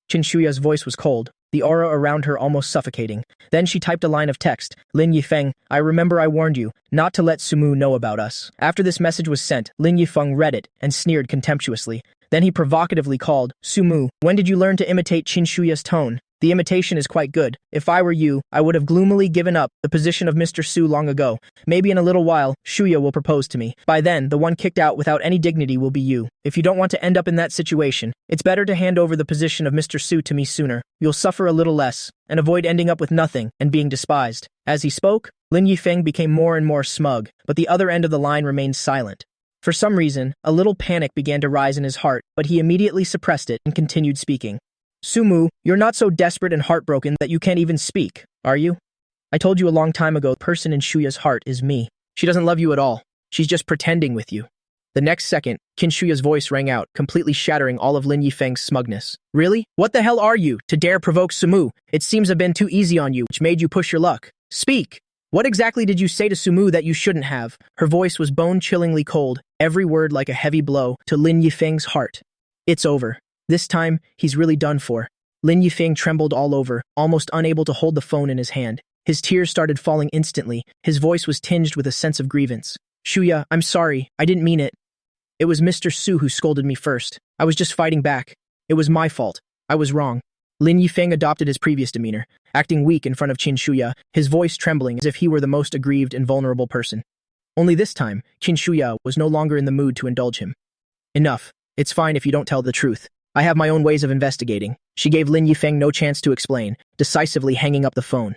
Qin Shuya's voice was cold, the aura around her almost suffocating. Then she typed a line of text. Lin Yifeng, I remember I warned you not to let Sumu know about us. After this message was sent, Lin Yifeng read it and sneered contemptuously. Then he provocatively called, Sumu, when did you learn to imitate Qin Shuya's tone? The imitation is quite good. If I were you, I would have gloomily given up the position of Mr. Su long ago. Maybe in a little while, Shuya will propose to me. By then, the one kicked out without any dignity will be you. If you don't want to end up in that situation, it's better to hand over the position of Mr. Su to me sooner. You'll suffer a little less, and avoid ending up with nothing and being despised. As he spoke, Lin Yifeng became more and more smug, but the other end of the line remained silent. For some reason, a little panic began to rise in his heart, but he immediately suppressed it and continued speaking. Sumu, you're not so desperate and heartbroken that you can't even speak, are you? I told you a long time ago the person in Shuya's heart is me. She doesn't love you at all. She's just pretending with you. The next second, Qin Shuya's voice rang out, completely shattering all of Lin Yifeng's smugness. Really? What the hell are you, to dare provoke Sumu? It seems I've been too easy on you, which made you push your luck. Speak! What exactly did you say to Sumu that you shouldn't have? Her voice was bone-chillingly cold, every word like a heavy blow to Lin Yifeng's heart. It's over. This time, he's really done for. Lin Yifeng trembled all over, almost unable to hold the phone in his hand. His tears started falling instantly. His voice was tinged with a sense of grievance. Shuya, I'm sorry. I didn't mean it. It was Mr. Su who scolded me first. I was just fighting back. It was my fault. I was wrong. Lin Yifeng adopted his previous demeanor, acting weak in front of Qin Shuya, his voice trembling as if he were the most aggrieved and vulnerable person. Only this time, Qin Shuya was no longer in the mood to indulge him. Enough. It's fine if you don't tell the truth. I have my own ways of investigating. She gave Lin Yifeng no chance to explain, decisively hanging up the phone.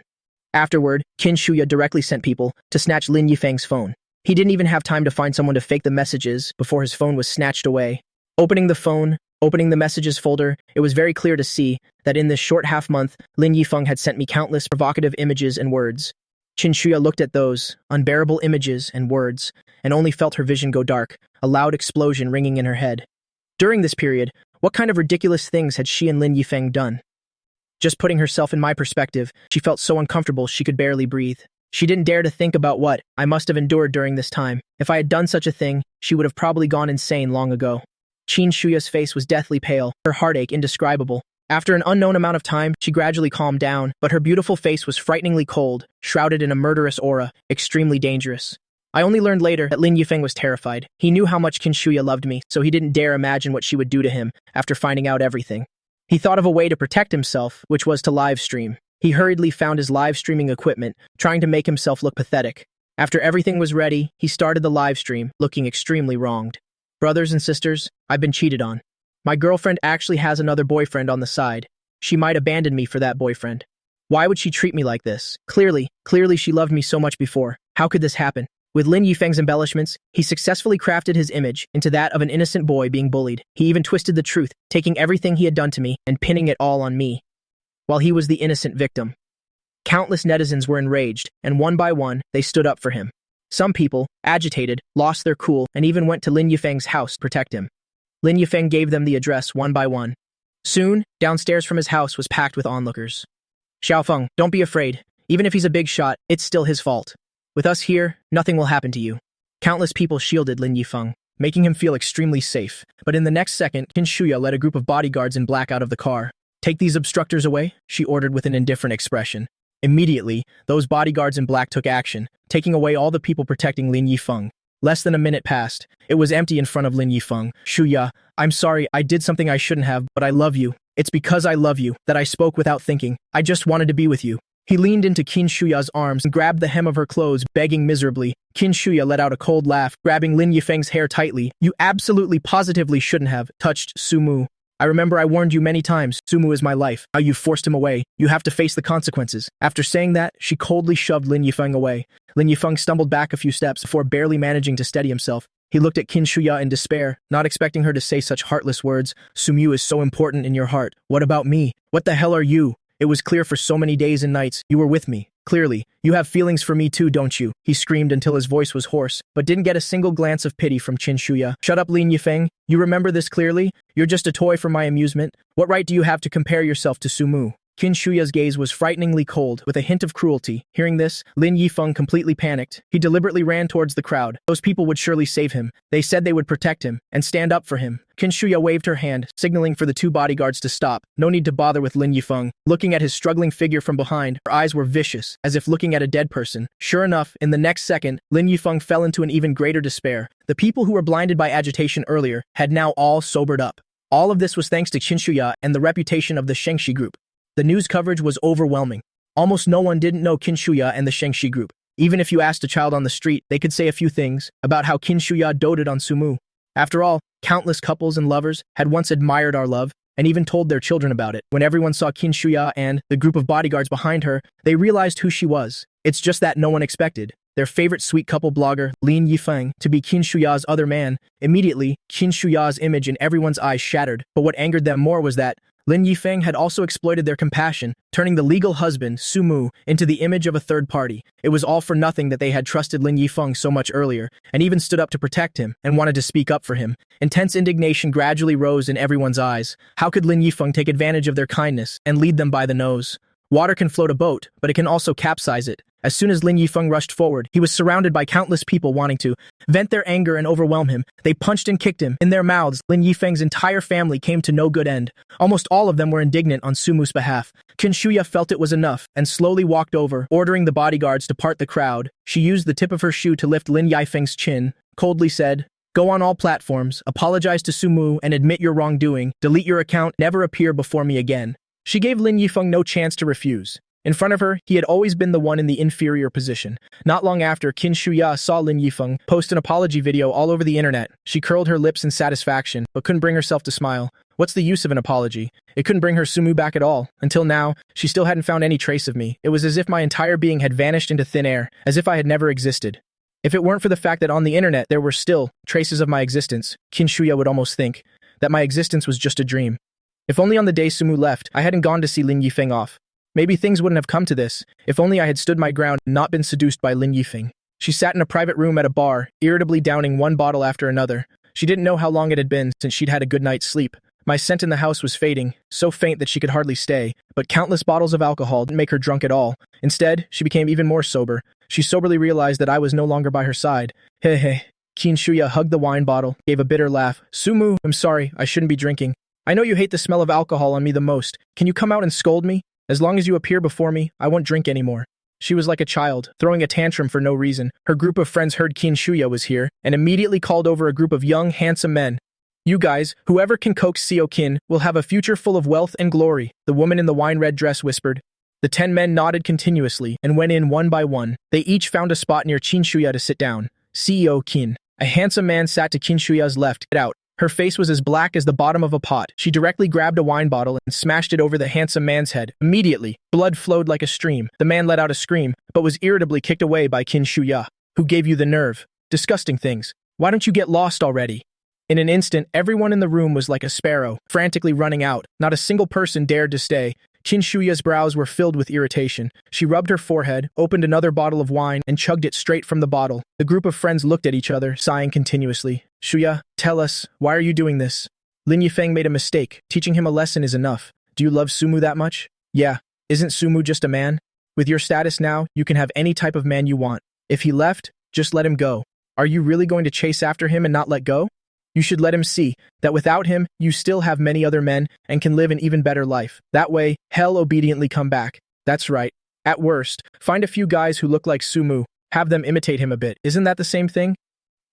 Afterward, Qin Shuya directly sent people to snatch Lin Yifeng's phone. He didn't even have time to find someone to fake the messages before his phone was snatched away. Opening the messages folder, it was very clear to see that in this short half-month, Lin Yifeng had sent me countless provocative images and words. Qin Shuya looked at those unbearable images and words, and only felt her vision go dark, a loud explosion ringing in her head. During this period, what kind of ridiculous things had she and Lin Yifeng done? Just putting herself in my perspective, she felt so uncomfortable she could barely breathe. She didn't dare to think about what I must have endured during this time. If I had done such a thing, she would have probably gone insane long ago. Qin Shuya's face was deathly pale, her heartache indescribable. After an unknown amount of time, she gradually calmed down, but her beautiful face was frighteningly cold, shrouded in a murderous aura, extremely dangerous. I only learned later that Lin Yifeng was terrified. He knew how much Qin Shuya loved me, so he didn't dare imagine what she would do to him after finding out everything. He thought of a way to protect himself, which was to live stream. He hurriedly found his live streaming equipment, trying to make himself look pathetic. After everything was ready, he started the live stream, looking extremely wronged. Brothers and sisters, I've been cheated on. My girlfriend actually has another boyfriend on the side. She might abandon me for that boyfriend. Why would she treat me like this? Clearly she loved me so much before. How could this happen? With Lin Yifeng's embellishments, he successfully crafted his image into that of an innocent boy being bullied. He even twisted the truth, taking everything he had done to me and pinning it all on me, while he was the innocent victim. Countless netizens were enraged, and one by one, they stood up for him. Some people, agitated, lost their cool and even went to Lin Yifeng's house to protect him. Lin Yifeng gave them the address one by one. Soon, downstairs from his house was packed with onlookers. Xiaofeng, don't be afraid. Even if he's a big shot, it's still his fault. With us here, nothing will happen to you. Countless people shielded Lin Yifeng, making him feel extremely safe. But in the next second, Qin Shuya led a group of bodyguards in black out of the car. Take these obstructors away, she ordered with an indifferent expression. Immediately, those bodyguards in black took action, taking away all the people protecting Lin Yifeng. Less than a minute passed. It was empty in front of Lin Yifeng. Shuya, I'm sorry, I did something I shouldn't have, but I love you. It's because I love you that I spoke without thinking. I just wanted to be with you. He leaned into Qin Shuya's arms and grabbed the hem of her clothes, begging miserably. Qin Shuya let out a cold laugh, grabbing Lin Yifeng's hair tightly. You absolutely positively shouldn't have touched Sumu. I remember I warned you many times. Sumu is my life. Now you've forced him away. You have to face the consequences. After saying that, she coldly shoved Lin Yifeng away. Lin Yifeng stumbled back a few steps before barely managing to steady himself. He looked at Qin Shuya in despair, not expecting her to say such heartless words. Sumu is so important in your heart. What about me? What the hell are you? It was clear for so many days and nights. You were with me. Clearly, you have feelings for me too, don't you? He screamed until his voice was hoarse, but didn't get a single glance of pity from Qin Shuya. Shut up, Lin Yifeng. You remember this clearly? You're just a toy for my amusement. What right do you have to compare yourself to Sumu? Qin Shuya's gaze was frighteningly cold, with a hint of cruelty. Hearing this, Lin Yifeng completely panicked. He deliberately ran towards the crowd. Those people would surely save him. They said they would protect him and stand up for him. Qin Shuya waved her hand, signaling for the two bodyguards to stop. No need to bother with Lin Yifeng. Looking at his struggling figure from behind, her eyes were vicious, as if looking at a dead person. Sure enough, in the next second, Lin Yifeng fell into an even greater despair. The people who were blinded by agitation earlier had now all sobered up. All of this was thanks to Qin Shuya and the reputation of the Shengxi group. The news coverage was overwhelming. Almost no one didn't know Qin Shuya and the Shengxi group. Even if you asked a child on the street, they could say a few things about how Qin Shuya doted on Sumu. After all, countless couples and lovers had once admired our love and even told their children about it. When everyone saw Qin Shuya and the group of bodyguards behind her, they realized who she was. It's just that no one expected their favorite sweet couple blogger, Lin Yifeng, to be Qin Shuya's other man. Immediately, Qin Shuya's image in everyone's eyes shattered, but what angered them more was that Lin Yifeng had also exploited their compassion, turning the legal husband, Sumu, into the image of a third party. It was all for nothing that they had trusted Lin Yifeng so much earlier, and even stood up to protect him, and wanted to speak up for him. Intense indignation gradually rose in everyone's eyes. How could Lin Yifeng take advantage of their kindness and lead them by the nose? Water can float a boat, but it can also capsize it. As soon as Lin Yifeng rushed forward, he was surrounded by countless people wanting to vent their anger and overwhelm him. They punched and kicked him in their mouths. Lin Yifeng's entire family came to no good end. Almost all of them were indignant on Sumu's behalf. Qin Shuya felt it was enough and slowly walked over, ordering the bodyguards to part the crowd. She used the tip of her shoe to lift Lin Yifeng's chin, coldly said, "Go on all platforms, apologize to Sumu and admit your wrongdoing, delete your account, never appear before me again." She gave Lin Yifeng no chance to refuse. In front of her, he had always been the one in the inferior position. Not long after, Qin Shuya saw Lin Yifeng post an apology video all over the internet. She curled her lips in satisfaction, but couldn't bring herself to smile. What's the use of an apology? It couldn't bring her Sumu back at all. Until now, she still hadn't found any trace of me. It was as if my entire being had vanished into thin air, as if I had never existed. If it weren't for the fact that on the internet there were still traces of my existence, Qin Shuya would almost think that my existence was just a dream. If only on the day Sumu left, I hadn't gone to see Lin Yifeng off. Maybe things wouldn't have come to this, if only I had stood my ground and not been seduced by Lin Yifeng. She sat in a private room at a bar, irritably downing one bottle after another. She didn't know how long it had been since she'd had a good night's sleep. My scent in the house was fading, so faint that she could hardly stay, but countless bottles of alcohol didn't make her drunk at all. Instead, she became even more sober. She soberly realized that I was no longer by her side. Hey hey. Qin Shuya hugged the wine bottle, gave a bitter laugh. Sumu, I'm sorry, I shouldn't be drinking. I know you hate the smell of alcohol on me the most. Can you come out and scold me? As long as you appear before me, I won't drink anymore. She was like a child, throwing a tantrum for no reason. Her group of friends heard Qin Shuya was here, and immediately called over a group of young, handsome men. You guys, whoever can coax Seo Qin, will have a future full of wealth and glory, the woman in the wine-red dress whispered. The 10 men nodded continuously and went in one by one. They each found a spot near Qin Shuya to sit down. CEO Qin. A handsome man sat to Qin Shuya's left. Get out. Her face was as black as the bottom of a pot. She directly grabbed a wine bottle and smashed it over the handsome man's head. Immediately, blood flowed like a stream. The man let out a scream, but was irritably kicked away by Qin Shuya. Who gave you the nerve? Disgusting things. Why don't you get lost already? In an instant, everyone in the room was like a sparrow, frantically running out. Not a single person dared to stay. Qin Shuya's brows were filled with irritation. She rubbed her forehead, opened another bottle of wine, and chugged it straight from the bottle. The group of friends looked at each other, sighing continuously. Shuya, tell us, why are you doing this? Lin Yifeng made a mistake. Teaching him a lesson is enough. Do you love Sumu that much? Yeah. Isn't Sumu just a man? With your status now, you can have any type of man you want. If he left, just let him go. Are you really going to chase after him and not let go? You should let him see that without him, you still have many other men and can live an even better life. That way, he'll obediently come back. That's right. At worst, find a few guys who look like Sumu. Have them imitate him a bit. Isn't that the same thing?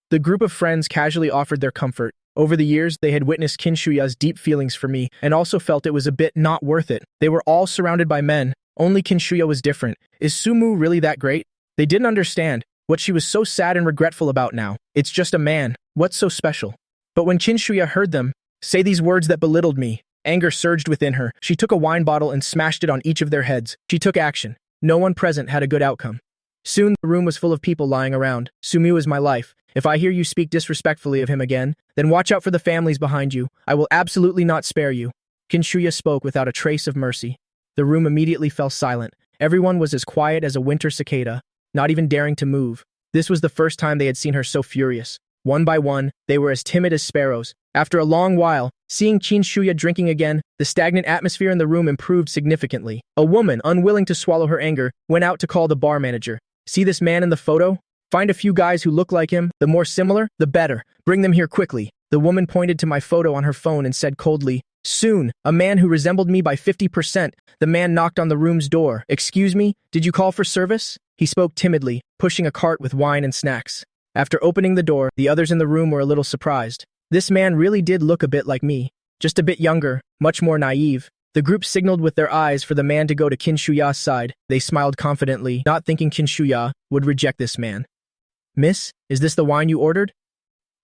The group of friends casually offered their comfort. Over the years, they had witnessed Qin Shuya's deep feelings for me and also felt it was a bit not worth it. They were all surrounded by men. Only Qin Shuya was different. Is Sumu really that great? They didn't understand what she was so sad and regretful about now. It's just a man. What's so special? But when Qin Shuya heard them say these words that belittled me, anger surged within her. She took a wine bottle and smashed it on each of their heads. She took action. No one present had a good outcome. Soon, the room was full of people lying around. Sumu is my life. If I hear you speak disrespectfully of him again, then watch out for the families behind you. I will absolutely not spare you. Qin Shuya spoke without a trace of mercy. The room immediately fell silent. Everyone was as quiet as a winter cicada, not even daring to move. This was the first time they had seen her so furious. One by one, they were as timid as sparrows. After a long while, seeing Qin Shuya drinking again, the stagnant atmosphere in the room improved significantly. A woman, unwilling to swallow her anger, went out to call the bar manager. See this man in the photo? Find a few guys who look like him. The more similar, the better. Bring them here quickly. The woman pointed to my photo on her phone and said coldly, soon, a man who resembled me by 50%. The man knocked on the room's door. Excuse me, did you call for service? He spoke timidly, pushing a cart with wine and snacks. After opening the door, the others in the room were a little surprised. This man really did look a bit like me, just a bit younger, much more naive. The group signaled with their eyes for the man to go to Kinshuya's side. They smiled confidently, not thinking Kinshuya would reject this man. "Miss, is this the wine you ordered?"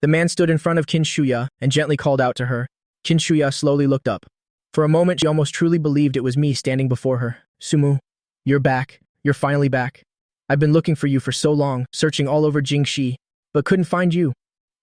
The man stood in front of Kinshuya and gently called out to her. Kinshuya slowly looked up. For a moment, she almost truly believed it was me standing before her. "Sumu, you're back. You're finally back. I've been looking for you for so long, searching all over Jingxi, but couldn't find you."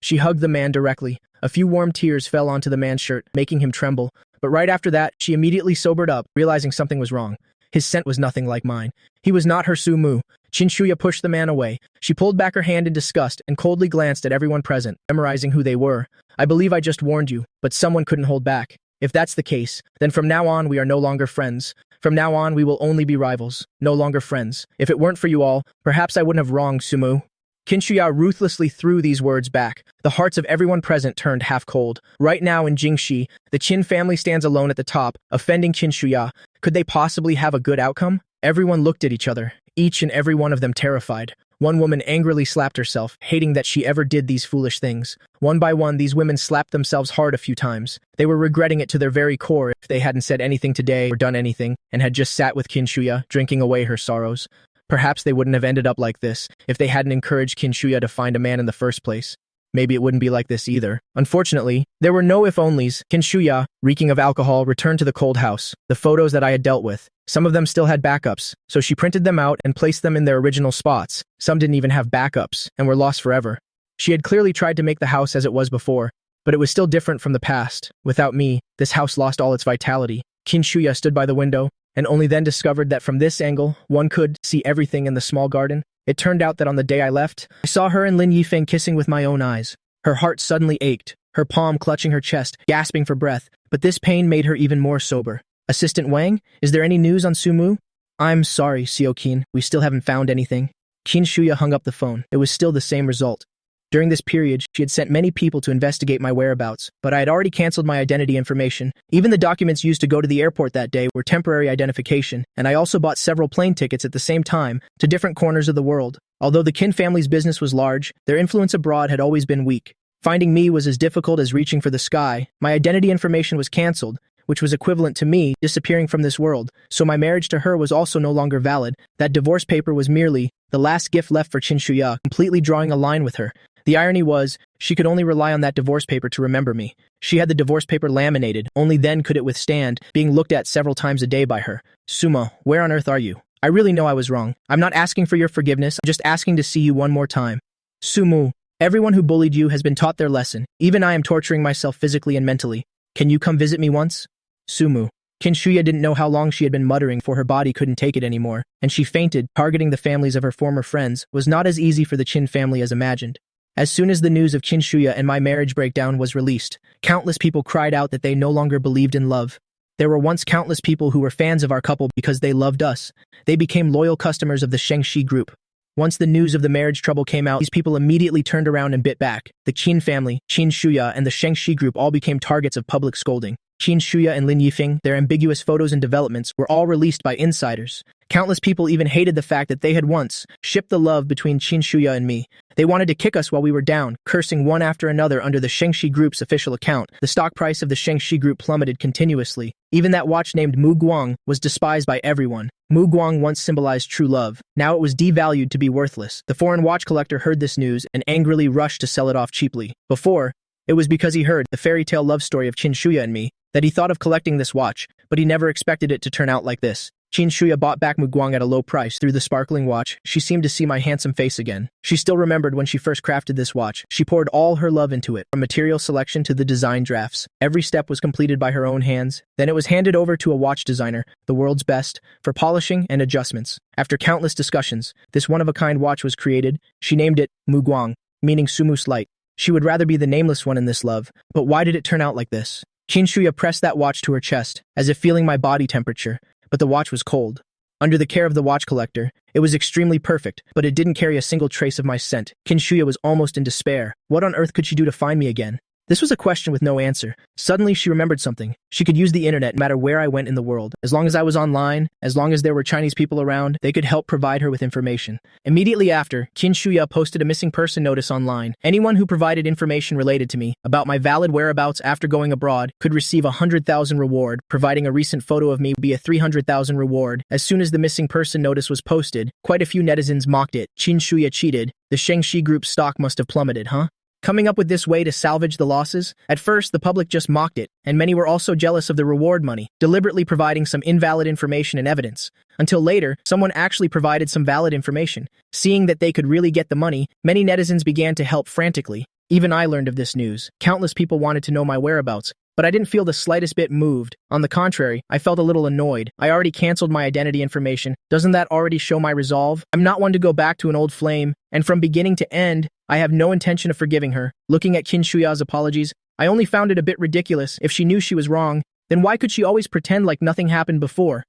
She hugged the man directly. A few warm tears fell onto the man's shirt, making him tremble. But right after that, she immediately sobered up, realizing something was wrong. His scent was nothing like mine. He was not her Sumu. Kinshuya pushed the man away. She pulled back her hand in disgust and coldly glanced at everyone present, memorizing who they were. "I believe I just warned you, but someone couldn't hold back. If that's the case, then from now on we are no longer friends. From now on we will only be rivals, no longer friends. If it weren't for you all, perhaps I wouldn't have wronged Sumu." Kinshuya ruthlessly threw these words back. The hearts of everyone present turned half cold. Right now in Jingxi, the Qin family stands alone at the top, offending Kinshuya. Could they possibly have a good outcome? Everyone looked at each other, each and every one of them terrified. One woman angrily slapped herself, hating that she ever did these foolish things. One by one, these women slapped themselves hard a few times. They were regretting it to their very core if they hadn't said anything today or done anything, and had just sat with Kinshuya, drinking away her sorrows. Perhaps they wouldn't have ended up like this if they hadn't encouraged Kinshuya to find a man in the first place. Maybe it wouldn't be like this either. Unfortunately, there were no if-onlys. Kinshuya, reeking of alcohol, returned to the cold house. The photos that I had dealt with, some of them still had backups, so she printed them out and placed them in their original spots. Some didn't even have backups and were lost forever. She had clearly tried to make the house as it was before, but it was still different from the past. Without me, this house lost all its vitality. Kinshuya stood by the window, and only then discovered that from this angle, one could see everything in the small garden. It turned out that on the day I left, I saw her and Lin Yifeng kissing with my own eyes. Her heart suddenly ached, her palm clutching her chest, gasping for breath, but this pain made her even more sober. "Assistant Wang, is there any news on Sumu?" "I'm sorry, Xiaoqin, we still haven't found anything." Kinshuya hung up the phone. It was still the same result. During this period, she had sent many people to investigate my whereabouts, but I had already canceled my identity information. Even the documents used to go to the airport that day were temporary identification, and I also bought several plane tickets at the same time to different corners of the world. Although the Qin family's business was large, their influence abroad had always been weak. Finding me was as difficult as reaching for the sky. My identity information was canceled, which was equivalent to me disappearing from this world, so my marriage to her was also no longer valid. That divorce paper was merely the last gift left for Kinshuya, completely drawing a line with her. The irony was, she could only rely on that divorce paper to remember me. She had the divorce paper laminated, only then could it withstand being looked at several times a day by her. "Suma, where on earth are you? I really know I was wrong. I'm not asking for your forgiveness, I'm just asking to see you one more time. Sumu, everyone who bullied you has been taught their lesson. Even I am torturing myself physically and mentally. Can you come visit me once?" Sumu. Kinshuya didn't know how long she had been muttering, for her body couldn't take it anymore, and she fainted. Targeting the families of her former friends was not as easy for the Qin family as imagined. As soon as the news of Kinshuya and my marriage breakdown was released, countless people cried out that they no longer believed in love. There were once countless people who were fans of our couple because they loved us. They became loyal customers of the Shengxi group. Once the news of the marriage trouble came out, these people immediately turned around and bit back. The Qin family, Kinshuya, and the Shengxi group all became targets of public scolding. Kinshuya and Lin Yifeng, their ambiguous photos and developments were all released by insiders. Countless people even hated the fact that they had once shipped the love between Kinshuya and me. They wanted to kick us while we were down, cursing one after another under the Shengxi Group's official account. The stock price of the Shengxi Group plummeted continuously. Even that watch named Mu Guang was despised by everyone. Mu Guang once symbolized true love. Now it was devalued to be worthless. The foreign watch collector heard this news and angrily rushed to sell it off cheaply. Before, it was because he heard the fairy tale love story of Kinshuya and me that he thought of collecting this watch, but he never expected it to turn out like this. Kinshuya bought back Muguang at a low price. Through the sparkling watch, she seemed to see my handsome face again. She still remembered when she first crafted this watch. She poured all her love into it, from material selection to the design drafts. Every step was completed by her own hands. Then it was handed over to a watch designer, the world's best, for polishing and adjustments. After countless discussions, this one-of-a-kind watch was created. She named it Muguang, meaning Sumu's light. She would rather be the nameless one in this love, but why did it turn out like this? Kinshuya pressed that watch to her chest, as if feeling my body temperature, but the watch was cold. Under the care of the watch collector, it was extremely perfect, but it didn't carry a single trace of my scent. Kinshuya was almost in despair. What on earth could she do to find me again? This was a question with no answer. Suddenly, she remembered something. She could use the internet no matter where I went in the world. As long as I was online, as long as there were Chinese people around, they could help provide her with information. Immediately after, Qin Shuya posted a missing person notice online. Anyone who provided information related to me about my valid whereabouts after going abroad could receive 100,000 reward. Providing a recent photo of me would be a 300,000 reward. As soon as the missing person notice was posted, quite a few netizens mocked it. Qin Shuya cheated. The Shengxi Group's stock must have plummeted, huh? Coming up with this way to salvage the losses? At first, the public just mocked it, and many were also jealous of the reward money, deliberately providing some invalid information and evidence. Until later, someone actually provided some valid information. Seeing that they could really get the money, many netizens began to help frantically. Even I learned of this news. Countless people wanted to know my whereabouts, but I didn't feel the slightest bit moved. On the contrary, I felt a little annoyed. I already canceled my identity information. Doesn't that already show my resolve? I'm not one to go back to an old flame, and from beginning to end, I have no intention of forgiving her. Looking at Qin Shuya's apologies, I only found it a bit ridiculous. If she knew she was wrong, then why could she always pretend like nothing happened before?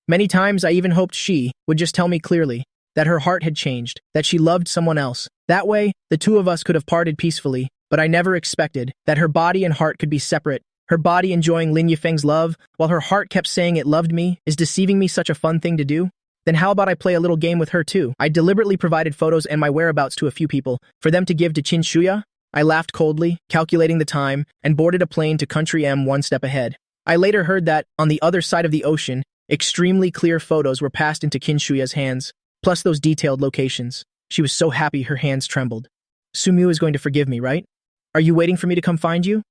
Many times I even hoped she would just tell me clearly that her heart had changed, that she loved someone else. That way, the two of us could have parted peacefully, but I never expected that her body and heart could be separate. Her body enjoying Lin Yifeng's love, while her heart kept saying it loved me. Is deceiving me such a fun thing to do? Then how about I play a little game with her too? I deliberately provided photos and my whereabouts to a few people, for them to give to Qin Shuya. I laughed coldly, calculating the time, and boarded a plane to country M one step ahead. I later heard that, on the other side of the ocean, extremely clear photos were passed into Qin Shuya's hands, plus those detailed locations. She was so happy her hands trembled. Sumu is going to forgive me, right? Are you waiting for me to come find you?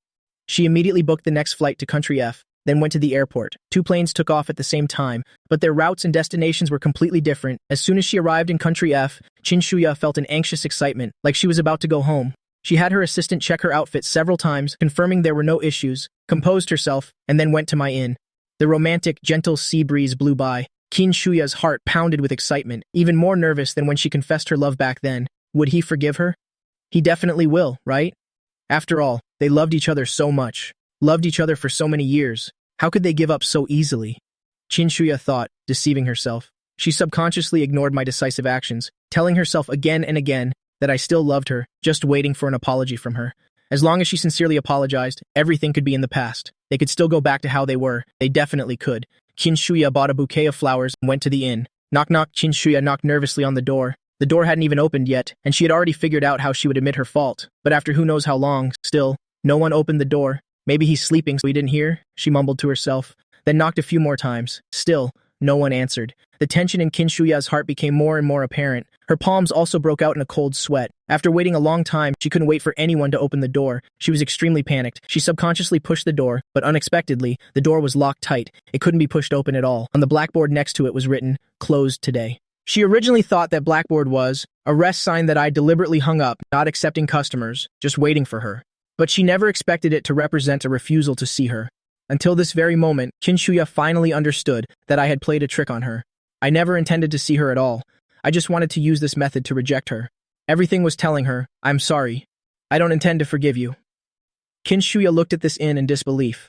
She immediately booked the next flight to Country F, then went to the airport. 2 planes took off at the same time, but their routes and destinations were completely different. As soon as she arrived in Country F, Qin Shuya felt an anxious excitement, like she was about to go home. She had her assistant check her outfit several times, confirming there were no issues, composed herself, and then went to my inn. The romantic, gentle sea breeze blew by. Qin Shuya's heart pounded with excitement, even more nervous than when she confessed her love back then. Would he forgive her? He definitely will, right? After all, they loved each other so much, loved each other for so many years. How could they give up so easily? Qin Shuya thought, deceiving herself. She subconsciously ignored my decisive actions, telling herself again and again that I still loved her, just waiting for an apology from her. As long as she sincerely apologized, everything could be in the past. They could still go back to how they were. They definitely could. Qin Shuya bought a bouquet of flowers and went to the inn. Knock knock. Qin Shuya knocked nervously on the door. The door hadn't even opened yet, and she had already figured out how she would admit her fault. But after who knows how long, still, no one opened the door. Maybe he's sleeping so he didn't hear, she mumbled to herself, then knocked a few more times. Still, no one answered. The tension in Qin Shuya's heart became more and more apparent. Her palms also broke out in a cold sweat. After waiting a long time, she couldn't wait for anyone to open the door. She was extremely panicked. She subconsciously pushed the door, but unexpectedly, the door was locked tight. It couldn't be pushed open at all. On the blackboard next to it was written, "Closed today." She originally thought that blackboard was a rest sign that I deliberately hung up, not accepting customers, just waiting for her. But she never expected it to represent a refusal to see her. Until this very moment, Qin Shuya finally understood that I had played a trick on her. I never intended to see her at all. I just wanted to use this method to reject her. Everything was telling her, I'm sorry. I don't intend to forgive you. Qin Shuya looked at this inn in disbelief.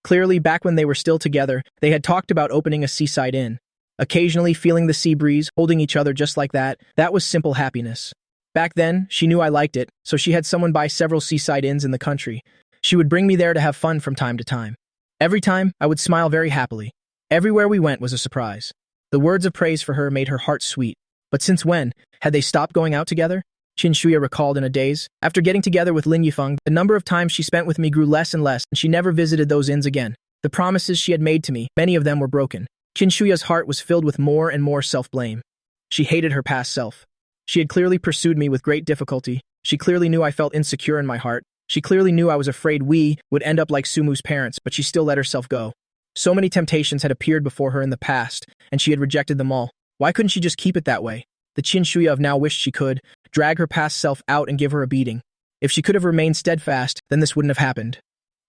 Clearly, back when they were still together, they had talked about opening a seaside inn. Occasionally feeling the sea breeze, holding each other just like that was simple happiness. Back then, she knew I liked it, so she had someone buy several seaside inns in the country. She would bring me there to have fun from time to time. Every time, I would smile very happily. Everywhere we went was a surprise. The words of praise for her made her heart sweet. But since when? Had they stopped going out together? Qin Shuya recalled in a daze. After getting together with Lin Yifeng, the number of times she spent with me grew less and less, and she never visited those inns again. The promises she had made to me, many of them were broken. Qin Shuya's heart was filled with more and more self-blame. She hated her past self. She had clearly pursued me with great difficulty. She clearly knew I felt insecure in my heart. She clearly knew I was afraid we would end up like Sumu's parents, but she still let herself go. So many temptations had appeared before her in the past, and she had rejected them all. Why couldn't she just keep it that way? The Qin Shuya of now wished she could drag her past self out and give her a beating. If she could have remained steadfast, then this wouldn't have happened.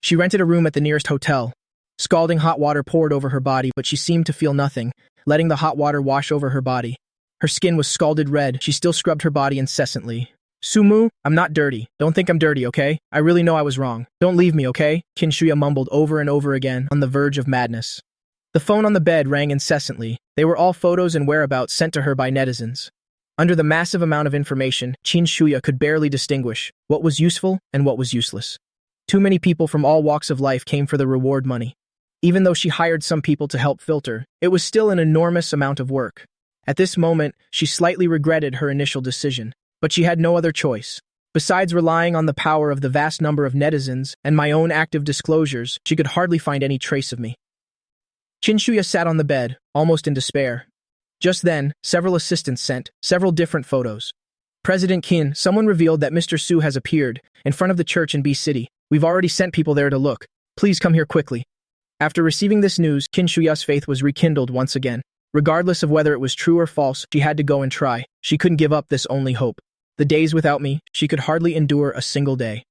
She rented a room at the nearest hotel. Scalding hot water poured over her body, but she seemed to feel nothing, letting the hot water wash over her body. Her skin was scalded red. She still scrubbed her body incessantly. Sumu, I'm not dirty. Don't think I'm dirty, okay? I really know I was wrong. Don't leave me, okay? Qin Shuya mumbled over and over again, on the verge of madness. The phone on the bed rang incessantly. They were all photos and whereabouts sent to her by netizens. Under the massive amount of information, Qin Shuya could barely distinguish what was useful and what was useless. Too many people from all walks of life came for the reward money. Even though she hired some people to help filter, it was still an enormous amount of work. At this moment, she slightly regretted her initial decision, but she had no other choice. Besides relying on the power of the vast number of netizens and my own active disclosures, she could hardly find any trace of me. Shuya sat on the bed, almost in despair. Just then, several assistants sent several different photos. President Qin, someone revealed that Mr. Su has appeared in front of the church in B City. We've already sent people there to look. Please come here quickly. After receiving this news, Shuya's faith was rekindled once again. Regardless of whether it was true or false, she had to go and try. She couldn't give up this only hope. The days without me, she could hardly endure a single day.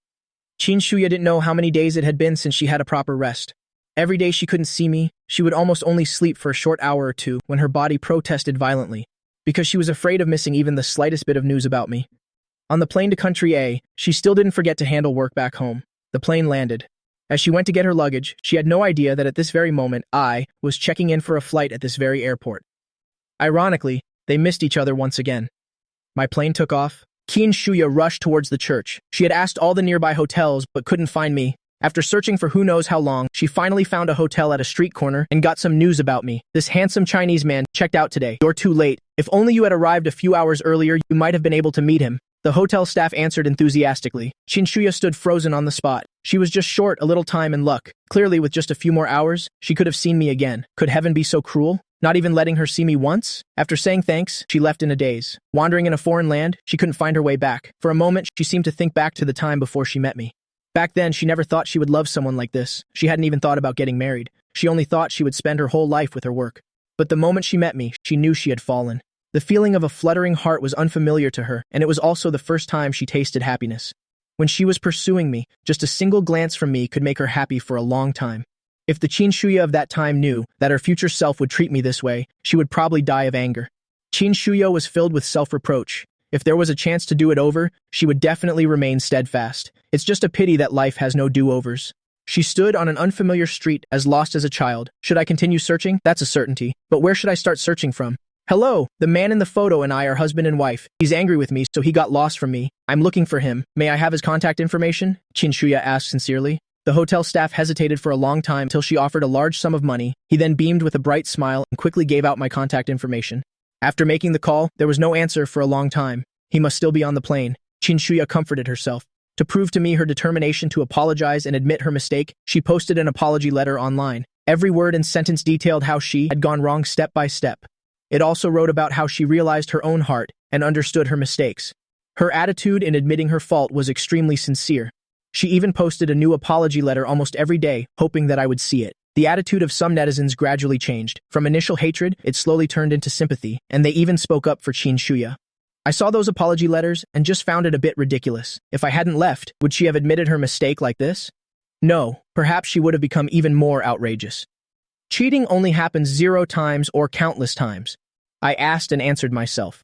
Shuya didn't know how many days it had been since she had a proper rest. Every day she couldn't see me, she would almost only sleep for a short hour or two when her body protested violently, because she was afraid of missing even the slightest bit of news about me. On the plane to Country A, she still didn't forget to handle work back home. The plane landed. As she went to get her luggage, she had no idea that at this very moment, I was checking in for a flight at this very airport. Ironically, they missed each other once again. My plane took off. Shuya rushed towards the church. She had asked all the nearby hotels, but couldn't find me. After searching for who knows how long, she finally found a hotel at a street corner and got some news about me. This handsome Chinese man checked out today. You're too late. If only you had arrived a few hours earlier, you might have been able to meet him. The hotel staff answered enthusiastically. Shuya stood frozen on the spot. She was just short a little time and luck. Clearly, with just a few more hours, she could have seen me again. Could heaven be so cruel? Not even letting her see me once? After saying thanks, she left in a daze. Wandering in a foreign land, she couldn't find her way back. For a moment, she seemed to think back to the time before she met me. Back then, she never thought she would love someone like this. She hadn't even thought about getting married. She only thought she would spend her whole life with her work. But the moment she met me, she knew she had fallen. The feeling of a fluttering heart was unfamiliar to her, and it was also the first time she tasted happiness. When she was pursuing me, just a single glance from me could make her happy for a long time. If the Shuya of that time knew that her future self would treat me this way, she would probably die of anger. Shuya was filled with self-reproach. If there was a chance to do it over, she would definitely remain steadfast. It's just a pity that life has no do-overs. She stood on an unfamiliar street, as lost as a child. Should I continue searching? That's a certainty. But where should I start searching from? Hello, the man in the photo and I are husband and wife. He's angry with me, so he got lost from me. I'm looking for him. May I have his contact information? Shuya asked sincerely. The hotel staff hesitated for a long time till she offered a large sum of money. He then beamed with a bright smile and quickly gave out my contact information. After making the call, there was no answer for a long time. He must still be on the plane. Shuya comforted herself. To prove to me her determination to apologize and admit her mistake, she posted an apology letter online. Every word and sentence detailed how she had gone wrong step by step. It also wrote about how she realized her own heart and understood her mistakes. Her attitude in admitting her fault was extremely sincere. She even posted a new apology letter almost every day, hoping that I would see it. The attitude of some netizens gradually changed. From initial hatred, it slowly turned into sympathy, and they even spoke up for Shuya. I saw those apology letters and just found it a bit ridiculous. If I hadn't left, would she have admitted her mistake like this? No, perhaps she would have become even more outrageous. Cheating only happens 0 times or countless times. I asked and answered myself.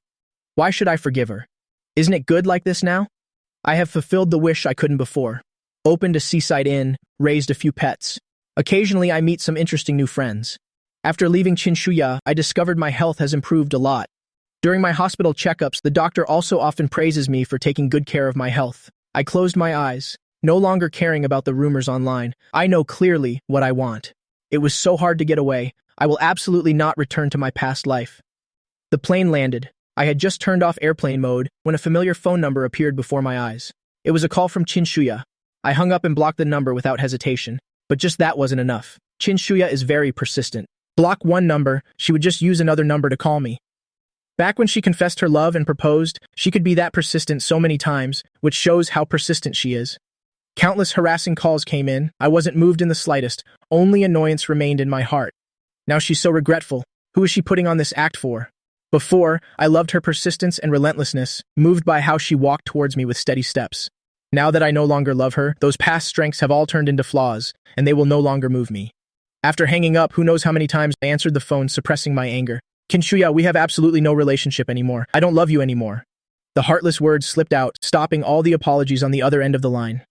Why should I forgive her? Isn't it good like this now? I have fulfilled the wish I couldn't before. Opened a seaside inn, raised a few pets. Occasionally I meet some interesting new friends. After leaving Shuya, I discovered my health has improved a lot. During my hospital checkups, the doctor also often praises me for taking good care of my health. I closed my eyes, no longer caring about the rumors online. I know clearly what I want. It was so hard to get away. I will absolutely not return to my past life. The plane landed. I had just turned off airplane mode when a familiar phone number appeared before my eyes. It was a call from Shuya. I hung up and blocked the number without hesitation. But just that wasn't enough. Shuya is very persistent. Block one number, she would just use another number to call me. Back when she confessed her love and proposed, she could be that persistent so many times, which shows how persistent she is. Countless harassing calls came in. I wasn't moved in the slightest. Only annoyance remained in my heart. Now she's so regretful. Who is she putting on this act for? Before, I loved her persistence and relentlessness, moved by how she walked towards me with steady steps. Now that I no longer love her, those past strengths have all turned into flaws, and they will no longer move me. After hanging up, who knows how many times I answered the phone, suppressing my anger. Shuya, we have absolutely no relationship anymore. I don't love you anymore. The heartless words slipped out, stopping all the apologies on the other end of the line.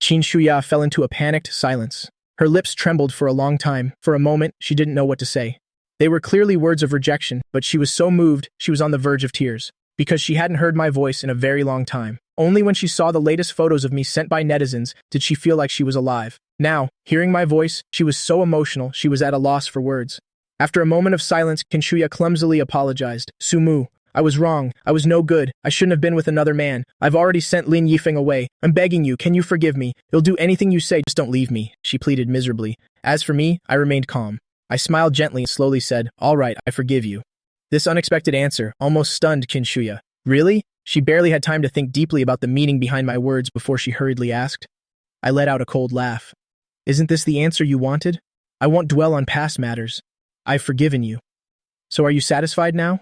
Shuya fell into a panicked silence. Her lips trembled for a long time. For a moment, she didn't know what to say. They were clearly words of rejection, but she was so moved, she was on the verge of tears, because she hadn't heard my voice in a very long time. Only when she saw the latest photos of me sent by netizens did she feel like she was alive. Now, hearing my voice, she was so emotional she was at a loss for words. After a moment of silence, Kinshuya clumsily apologized. Sumu, I was wrong. I was no good. I shouldn't have been with another man. I've already sent Lin Yifeng away. I'm begging you, can you forgive me? You'll do anything you say, just don't leave me, she pleaded miserably. As for me, I remained calm. I smiled gently and slowly said, all right, I forgive you. This unexpected answer almost stunned Kinshuya. Really? She barely had time to think deeply about the meaning behind my words before she hurriedly asked. I let out a cold laugh. Isn't this the answer you wanted? I won't dwell on past matters. I've forgiven you. So are you satisfied now?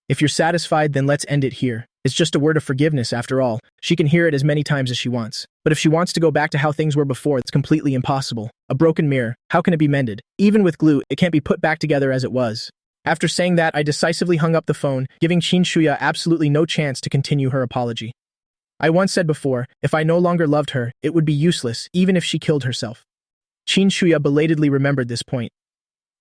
If you're satisfied, then let's end it here. It's just a word of forgiveness after all. She can hear it as many times as she wants. But if she wants to go back to how things were before, it's completely impossible. A broken mirror, how can it be mended? Even with glue, it can't be put back together as it was. After saying that, I decisively hung up the phone, giving Kinshuya absolutely no chance to continue her apology. I once said before, if I no longer loved her, it would be useless, even if she killed herself. Kinshuya belatedly remembered this point.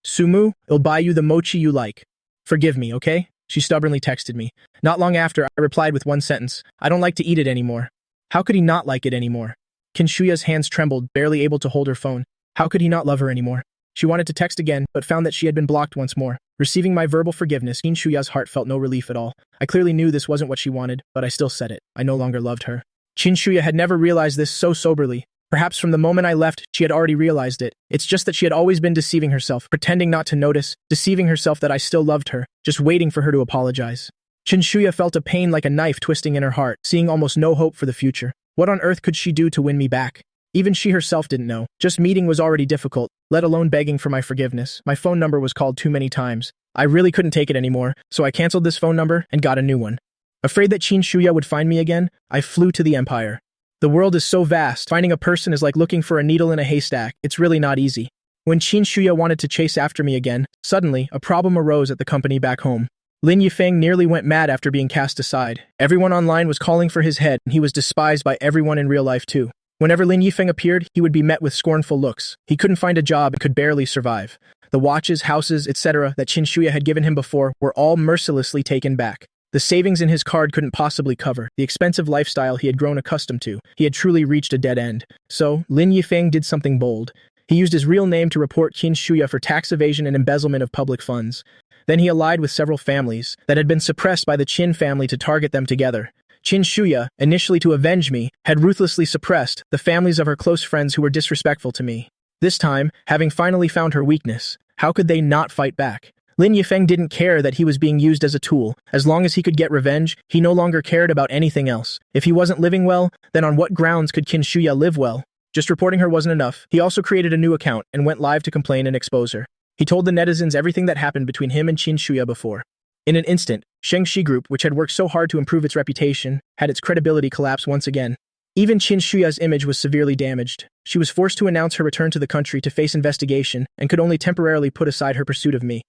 Sumu, I'll buy you the mochi you like. Forgive me, okay? She stubbornly texted me. Not long after, I replied with one sentence, I don't like to eat it anymore. How could he not like it anymore? Kinshuya's hands trembled, barely able to hold her phone. How could he not love her anymore? She wanted to text again, but found that she had been blocked once more. Receiving my verbal forgiveness, Kinshuya's heart felt no relief at all. I clearly knew this wasn't what she wanted, but I still said it. I no longer loved her. Kinshuya had never realized this so soberly. Perhaps from the moment I left, she had already realized it. It's just that she had always been deceiving herself, pretending not to notice, deceiving herself that I still loved her, just waiting for her to apologize. Kinshuya felt a pain like a knife twisting in her heart, seeing almost no hope for the future. What on earth could she do to win me back? Even she herself didn't know. Just meeting was already difficult, let alone begging for my forgiveness. My phone number was called too many times. I really couldn't take it anymore, so I canceled this phone number and got a new one. Afraid that Kinshuya would find me again, I flew to the Empire. The world is so vast, finding a person is like looking for a needle in a haystack. It's really not easy. When Kinshuya wanted to chase after me again, suddenly, a problem arose at the company back home. Lin Yifeng nearly went mad after being cast aside. Everyone online was calling for his head, and he was despised by everyone in real life too. Whenever Lin Yifeng appeared, he would be met with scornful looks. He couldn't find a job and could barely survive. The watches, houses, etc. that Kinshuya had given him before were all mercilessly taken back. The savings in his card couldn't possibly cover the expensive lifestyle he had grown accustomed to. He had truly reached a dead end. So, Lin Yifeng did something bold. He used his real name to report Kinshuya for tax evasion and embezzlement of public funds. Then he allied with several families that had been suppressed by the Qin family to target them together. Kinshuya, initially to avenge me, had ruthlessly suppressed the families of her close friends who were disrespectful to me. This time, having finally found her weakness, how could they not fight back? Lin Yifeng didn't care that he was being used as a tool. As long as he could get revenge, he no longer cared about anything else. If he wasn't living well, then on what grounds could Kinshuya live well? Just reporting her wasn't enough. He also created a new account and went live to complain and expose her. He told the netizens everything that happened between him and Kinshuya before. In an instant, Shengxi Group, which had worked so hard to improve its reputation, had its credibility collapse once again. Even Kinshuya's image was severely damaged. She was forced to announce her return to the country to face investigation and could only temporarily put aside her pursuit of me.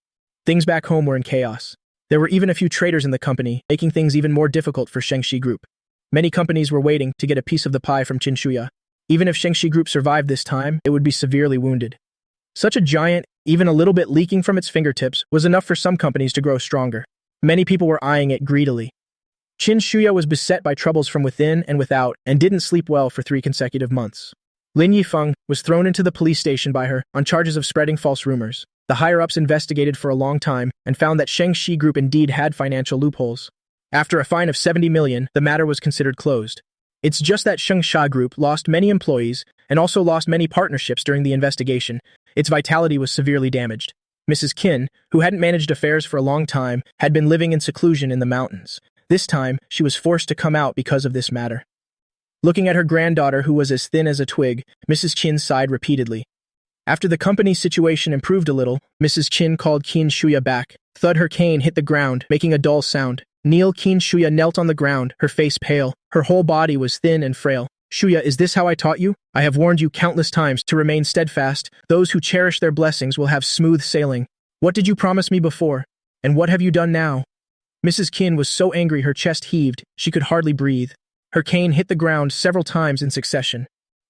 Things back home were in chaos. There were even a few traitors in the company, making things even more difficult for Shengxi Group. Many companies were waiting to get a piece of the pie from Kinshuya. Even if Shengxi Group survived this time, it would be severely wounded. Such a giant, even a little bit leaking from its fingertips, was enough for some companies to grow stronger. Many people were eyeing it greedily. Kinshuya was beset by troubles from within and without, and didn't sleep well for 3 consecutive months. Lin Yifeng was thrown into the police station by her on charges of spreading false rumors. The higher-ups investigated for a long time and found that Shengxi Group indeed had financial loopholes. After a fine of 70 million, the matter was considered closed. It's just that Shengxi Group lost many employees and also lost many partnerships during the investigation. Its vitality was severely damaged. Mrs. Qin, who hadn't managed affairs for a long time, had been living in seclusion in the mountains. This time, she was forced to come out because of this matter. Looking at her granddaughter, who was as thin as a twig, Mrs. Qin sighed repeatedly. After the company's situation improved a little, Mrs. Qin called Kinshuya back. Thud, her cane hit the ground, making a dull sound. Kinshuya knelt on the ground, her face pale. Her whole body was thin and frail. Shuya, is this how I taught you? I have warned you countless times to remain steadfast. Those who cherish their blessings will have smooth sailing. What did you promise me before? And what have you done now? Mrs. Qin was so angry her chest heaved, she could hardly breathe. Her cane hit the ground several times in succession.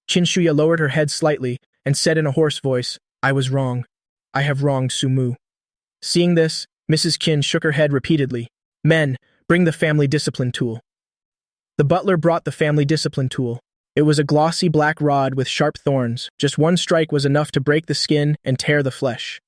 Kinshuya lowered her head slightly and said in a hoarse voice, I was wrong. I have wronged Sumu. Seeing this, Mrs. Qin shook her head repeatedly. Men, bring the family discipline tool. The butler brought the family discipline tool. It was a glossy black rod with sharp thorns. Just one strike was enough to break the skin and tear the flesh.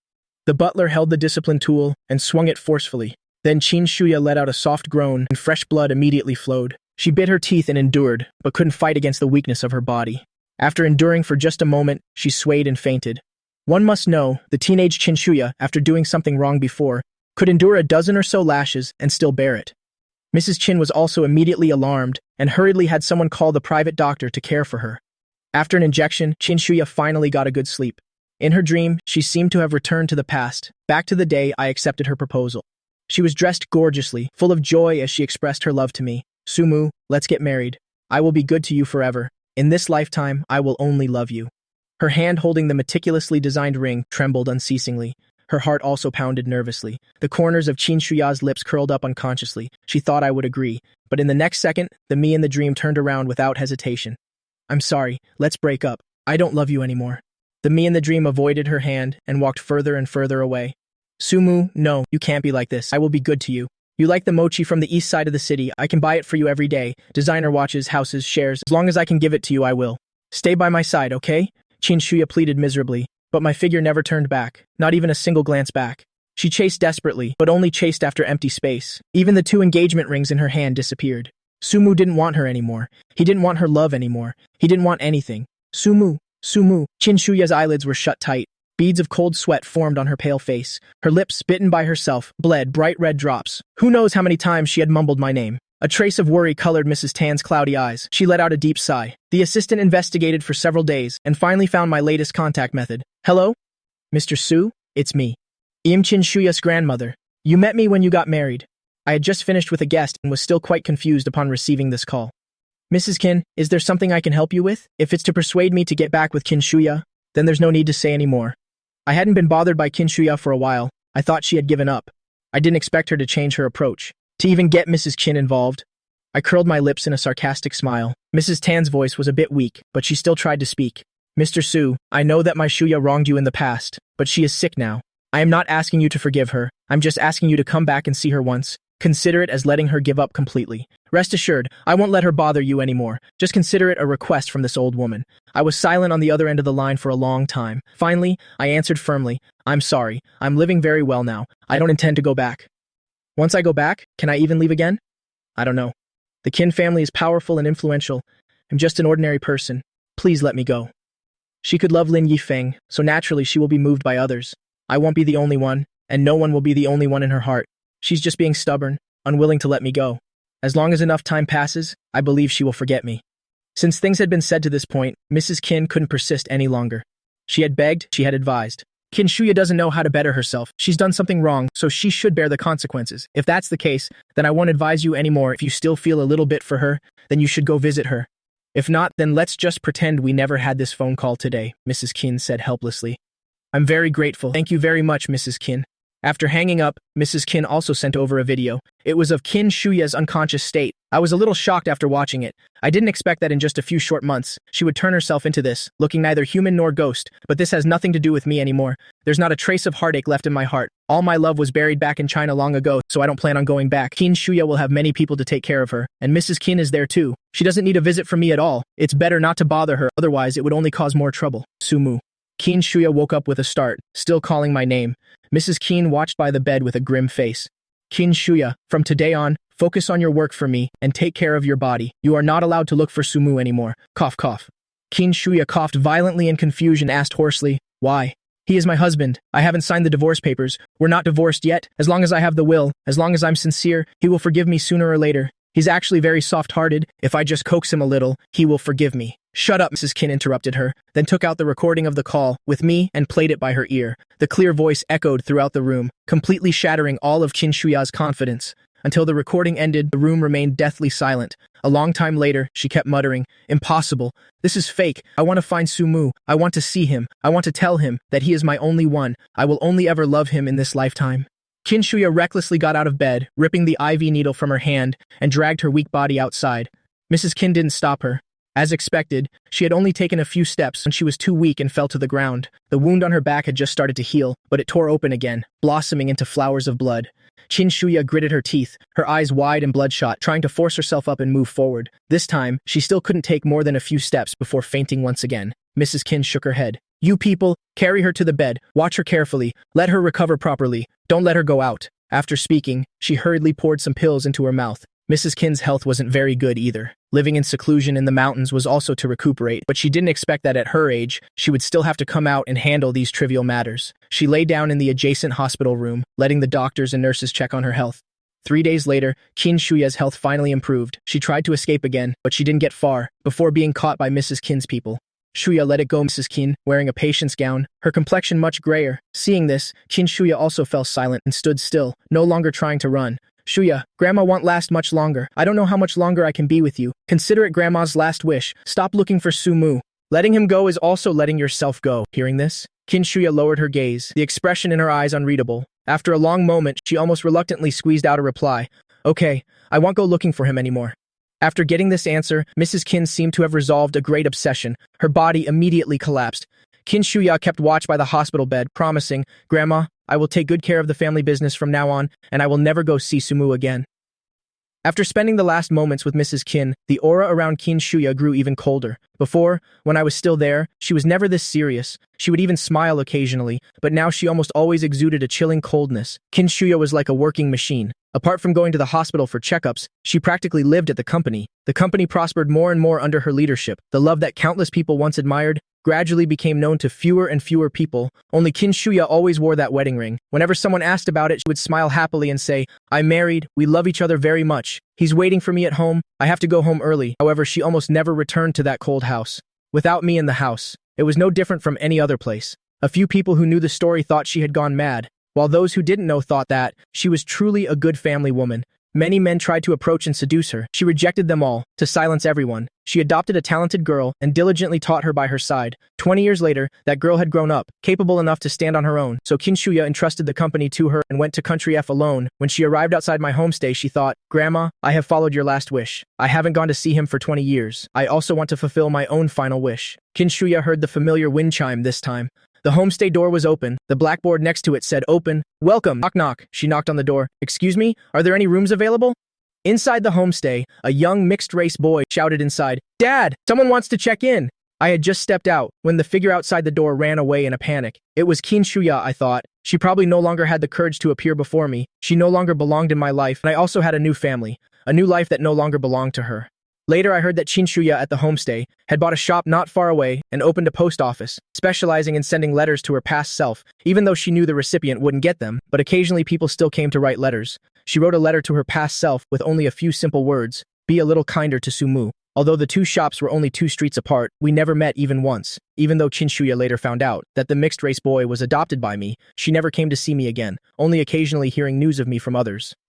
The butler held the discipline tool and swung it forcefully. Then Qin Shuya let out a soft groan and fresh blood immediately flowed. She bit her teeth and endured, but couldn't fight against the weakness of her body. After enduring for just a moment, she swayed and fainted. One must know, the teenage Qin Shuya, after doing something wrong before, could endure a dozen or so lashes and still bear it. Mrs. Qin was also immediately alarmed and hurriedly had someone call the private doctor to care for her. After an injection, Qin Shuya finally got a good sleep. In her dream, she seemed to have returned to the past, back to the day I accepted her proposal. She was dressed gorgeously, full of joy as she expressed her love to me. Sumu, let's get married. I will be good to you forever. In this lifetime, I will only love you. Her hand holding the meticulously designed ring trembled unceasingly. Her heart also pounded nervously. The corners of Qin Shuya's lips curled up unconsciously. She thought I would agree, but in the next second, the me in the dream turned around without hesitation. I'm sorry, let's break up. I don't love you anymore. The me in the dream avoided her hand and walked further and further away. Sumu, no, you can't be like this. I will be good to you. You like the mochi from the east side of the city. I can buy it for you every day. Designer watches, houses, shares. As long as I can give it to you, I will. Stay by my side, okay? Qin Shuya pleaded miserably, but my figure never turned back, not even a single glance back. She chased desperately, but only chased after empty space. Even the 2 engagement rings in her hand disappeared. Sumu didn't want her anymore. He didn't want her love anymore. He didn't want anything. Sumu, Sumu. Qin Shuya's eyelids were shut tight. Beads of cold sweat formed on her pale face. Her lips, bitten by herself, bled bright red drops. Who knows how many times she had mumbled my name. A trace of worry colored Mrs. Tan's cloudy eyes. She let out a deep sigh. The assistant investigated for several days and finally found my latest contact method. Hello? Mr. Su? It's me. Qin Shuya's grandmother. You met me when you got married. I had just finished with a guest and was still quite confused upon receiving this call. Mrs. Qin, is there something I can help you with? If it's to persuade me to get back with Qin Shuya, then there's no need to say any more. I hadn't been bothered by Qin Shuya for a while. I thought she had given up. I didn't expect her to change her approach, to even get Mrs. Qin involved. I curled my lips in a sarcastic smile. Mrs. Tan's voice was a bit weak, but she still tried to speak. Mr. Su, I know that my Shuya wronged you in the past, but she is sick now. I am not asking you to forgive her. I'm just asking you to come back and see her once. Consider it as letting her give up completely. Rest assured, I won't let her bother you anymore. Just consider it a request from this old woman. I was silent on the other end of the line for a long time. Finally, I answered firmly, I'm sorry. I'm living very well now. I don't intend to go back. Once I go back, can I even leave again? I don't know. The Qin family is powerful and influential. I'm just an ordinary person. Please let me go. She could love Lin Yifeng, so naturally she will be moved by others. I won't be the only one, and no one will be the only one in her heart. She's just being stubborn, unwilling to let me go. As long as enough time passes, I believe she will forget me. Since things had been said to this point, Mrs. Qin couldn't persist any longer. She had begged, she had advised. Qin Shuya doesn't know how to better herself. She's done something wrong, so she should bear the consequences. If that's the case, then I won't advise you anymore. If you still feel a little bit for her, then you should go visit her. If not, then let's just pretend we never had this phone call today, Mrs. Qin said helplessly. I'm very grateful. Thank you very much, Mrs. Qin. After hanging up, Mrs. Qin also sent over a video. It was of Qin Shuya's unconscious state. I was a little shocked after watching it. I didn't expect that in just a few short months, she would turn herself into this, looking neither human nor ghost, but this has nothing to do with me anymore. There's not a trace of heartache left in my heart. All my love was buried back in China long ago, so I don't plan on going back. Qin Shuya will have many people to take care of her, and Mrs. Qin is there too. She doesn't need a visit from me at all. It's better not to bother her, otherwise it would only cause more trouble. Sumu. Qin Shuya woke up with a start, still calling my name. Mrs. Qin watched by the bed with a grim face. Qin Shuya, from today on, focus on your work for me and take care of your body. You are not allowed to look for Sumu anymore. Cough, cough. Qin Shuya coughed violently in confusion, asked hoarsely, why? He is my husband. I haven't signed the divorce papers. We're not divorced yet. As long as I have the will, as long as I'm sincere, he will forgive me sooner or later. He's actually very soft-hearted. If I just coax him a little, he will forgive me. Shut up, Mrs. Qin interrupted her, then took out the recording of the call with me and played it by her ear. The clear voice echoed throughout the room, completely shattering all of Qin Shuya's confidence. Until the recording ended, the room remained deathly silent. A long time later, she kept muttering, impossible. This is fake. I want to find Sumu. I want to see him. I want to tell him that he is my only one. I will only ever love him in this lifetime. Qin Shuya recklessly got out of bed, ripping the IV needle from her hand, and dragged her weak body outside. Mrs. Qin didn't stop her. As expected, she had only taken a few steps when she was too weak and fell to the ground. The wound on her back had just started to heal, but it tore open again, blossoming into flowers of blood. Chin Shuya gritted her teeth, her eyes wide and bloodshot, trying to force herself up and move forward. This time, she still couldn't take more than a few steps before fainting once again. Mrs. Kin shook her head. "You people, carry her to the bed, watch her carefully, let her recover properly, don't let her go out." After speaking, she hurriedly poured some pills into her mouth. Mrs. Kin's health wasn't very good either. Living in seclusion in the mountains was also to recuperate, but she didn't expect that at her age, she would still have to come out and handle these trivial matters. She lay down in the adjacent hospital room, letting the doctors and nurses check on her health. 3 days later, Qin Shuya's health finally improved. She tried to escape again, but she didn't get far, before being caught by Mrs. Kin's people. Shuya let it go. Mrs. Qin, wearing a patient's gown, her complexion much grayer. Seeing this, Qin Shuya also fell silent and stood still, no longer trying to run. "Shuya, Grandma won't last much longer. I don't know how much longer I can be with you. Consider it Grandma's last wish. Stop looking for Sumu. Letting him go is also letting yourself go." Hearing this, Qin Shuya lowered her gaze, the expression in her eyes unreadable. After a long moment, she almost reluctantly squeezed out a reply. "Okay, I won't go looking for him anymore." After getting this answer, Mrs. Qin seemed to have resolved a great obsession. Her body immediately collapsed. Qin Shuya kept watch by the hospital bed, promising, "Grandma, I will take good care of the family business from now on, and I will never go see Sumu again." After spending the last moments with Mrs. Qin, the aura around Qin Shuya grew even colder. Before, when I was still there, she was never this serious. She would even smile occasionally, but now she almost always exuded a chilling coldness. Qin Shuya was like a working machine. Apart from going to the hospital for checkups, she practically lived at the company. The company prospered more and more under her leadership. The love that countless people once admired gradually became known to fewer and fewer people. Only Qin Shuya always wore that wedding ring. Whenever someone asked about it, she would smile happily and say, "I'm married, we love each other very much. He's waiting for me at home, I have to go home early." However, she almost never returned to that cold house. Without me in the house, it was no different from any other place. A few people who knew the story thought she had gone mad, while those who didn't know thought that she was truly a good family woman. Many men tried to approach and seduce her. She rejected them all, to silence everyone. She adopted a talented girl and diligently taught her by her side. 20 years later, that girl had grown up, capable enough to stand on her own. So Qin Shuya entrusted the company to her and went to Country F alone. When she arrived outside my homestay, she thought, "Grandma, I have followed your last wish. I haven't gone to see him for 20 years. I also want to fulfill my own final wish." Qin Shuya heard the familiar wind chime this time. The homestay door was open. The blackboard next to it said, "Open. Welcome. Knock knock." She knocked on the door. "Excuse me, are there any rooms available?" Inside the homestay, a young mixed-race boy shouted inside, "Dad, someone wants to check in." I had just stepped out when the figure outside the door ran away in a panic. It was Qin Shuya, I thought. She probably no longer had the courage to appear before me. She no longer belonged in my life, and I also had a new family, a new life that no longer belonged to her. Later, I heard that Qin Shuya at the homestay had bought a shop not far away and opened a post office, specializing in sending letters to her past self, even though she knew the recipient wouldn't get them, but occasionally people still came to write letters. She wrote a letter to her past self with only a few simple words: "Be a little kinder to Sumu." Although the two shops were only 2 streets apart, we never met even once. Even though Qin Shuya later found out that the mixed-race boy was adopted by me, she never came to see me again, only occasionally hearing news of me from others.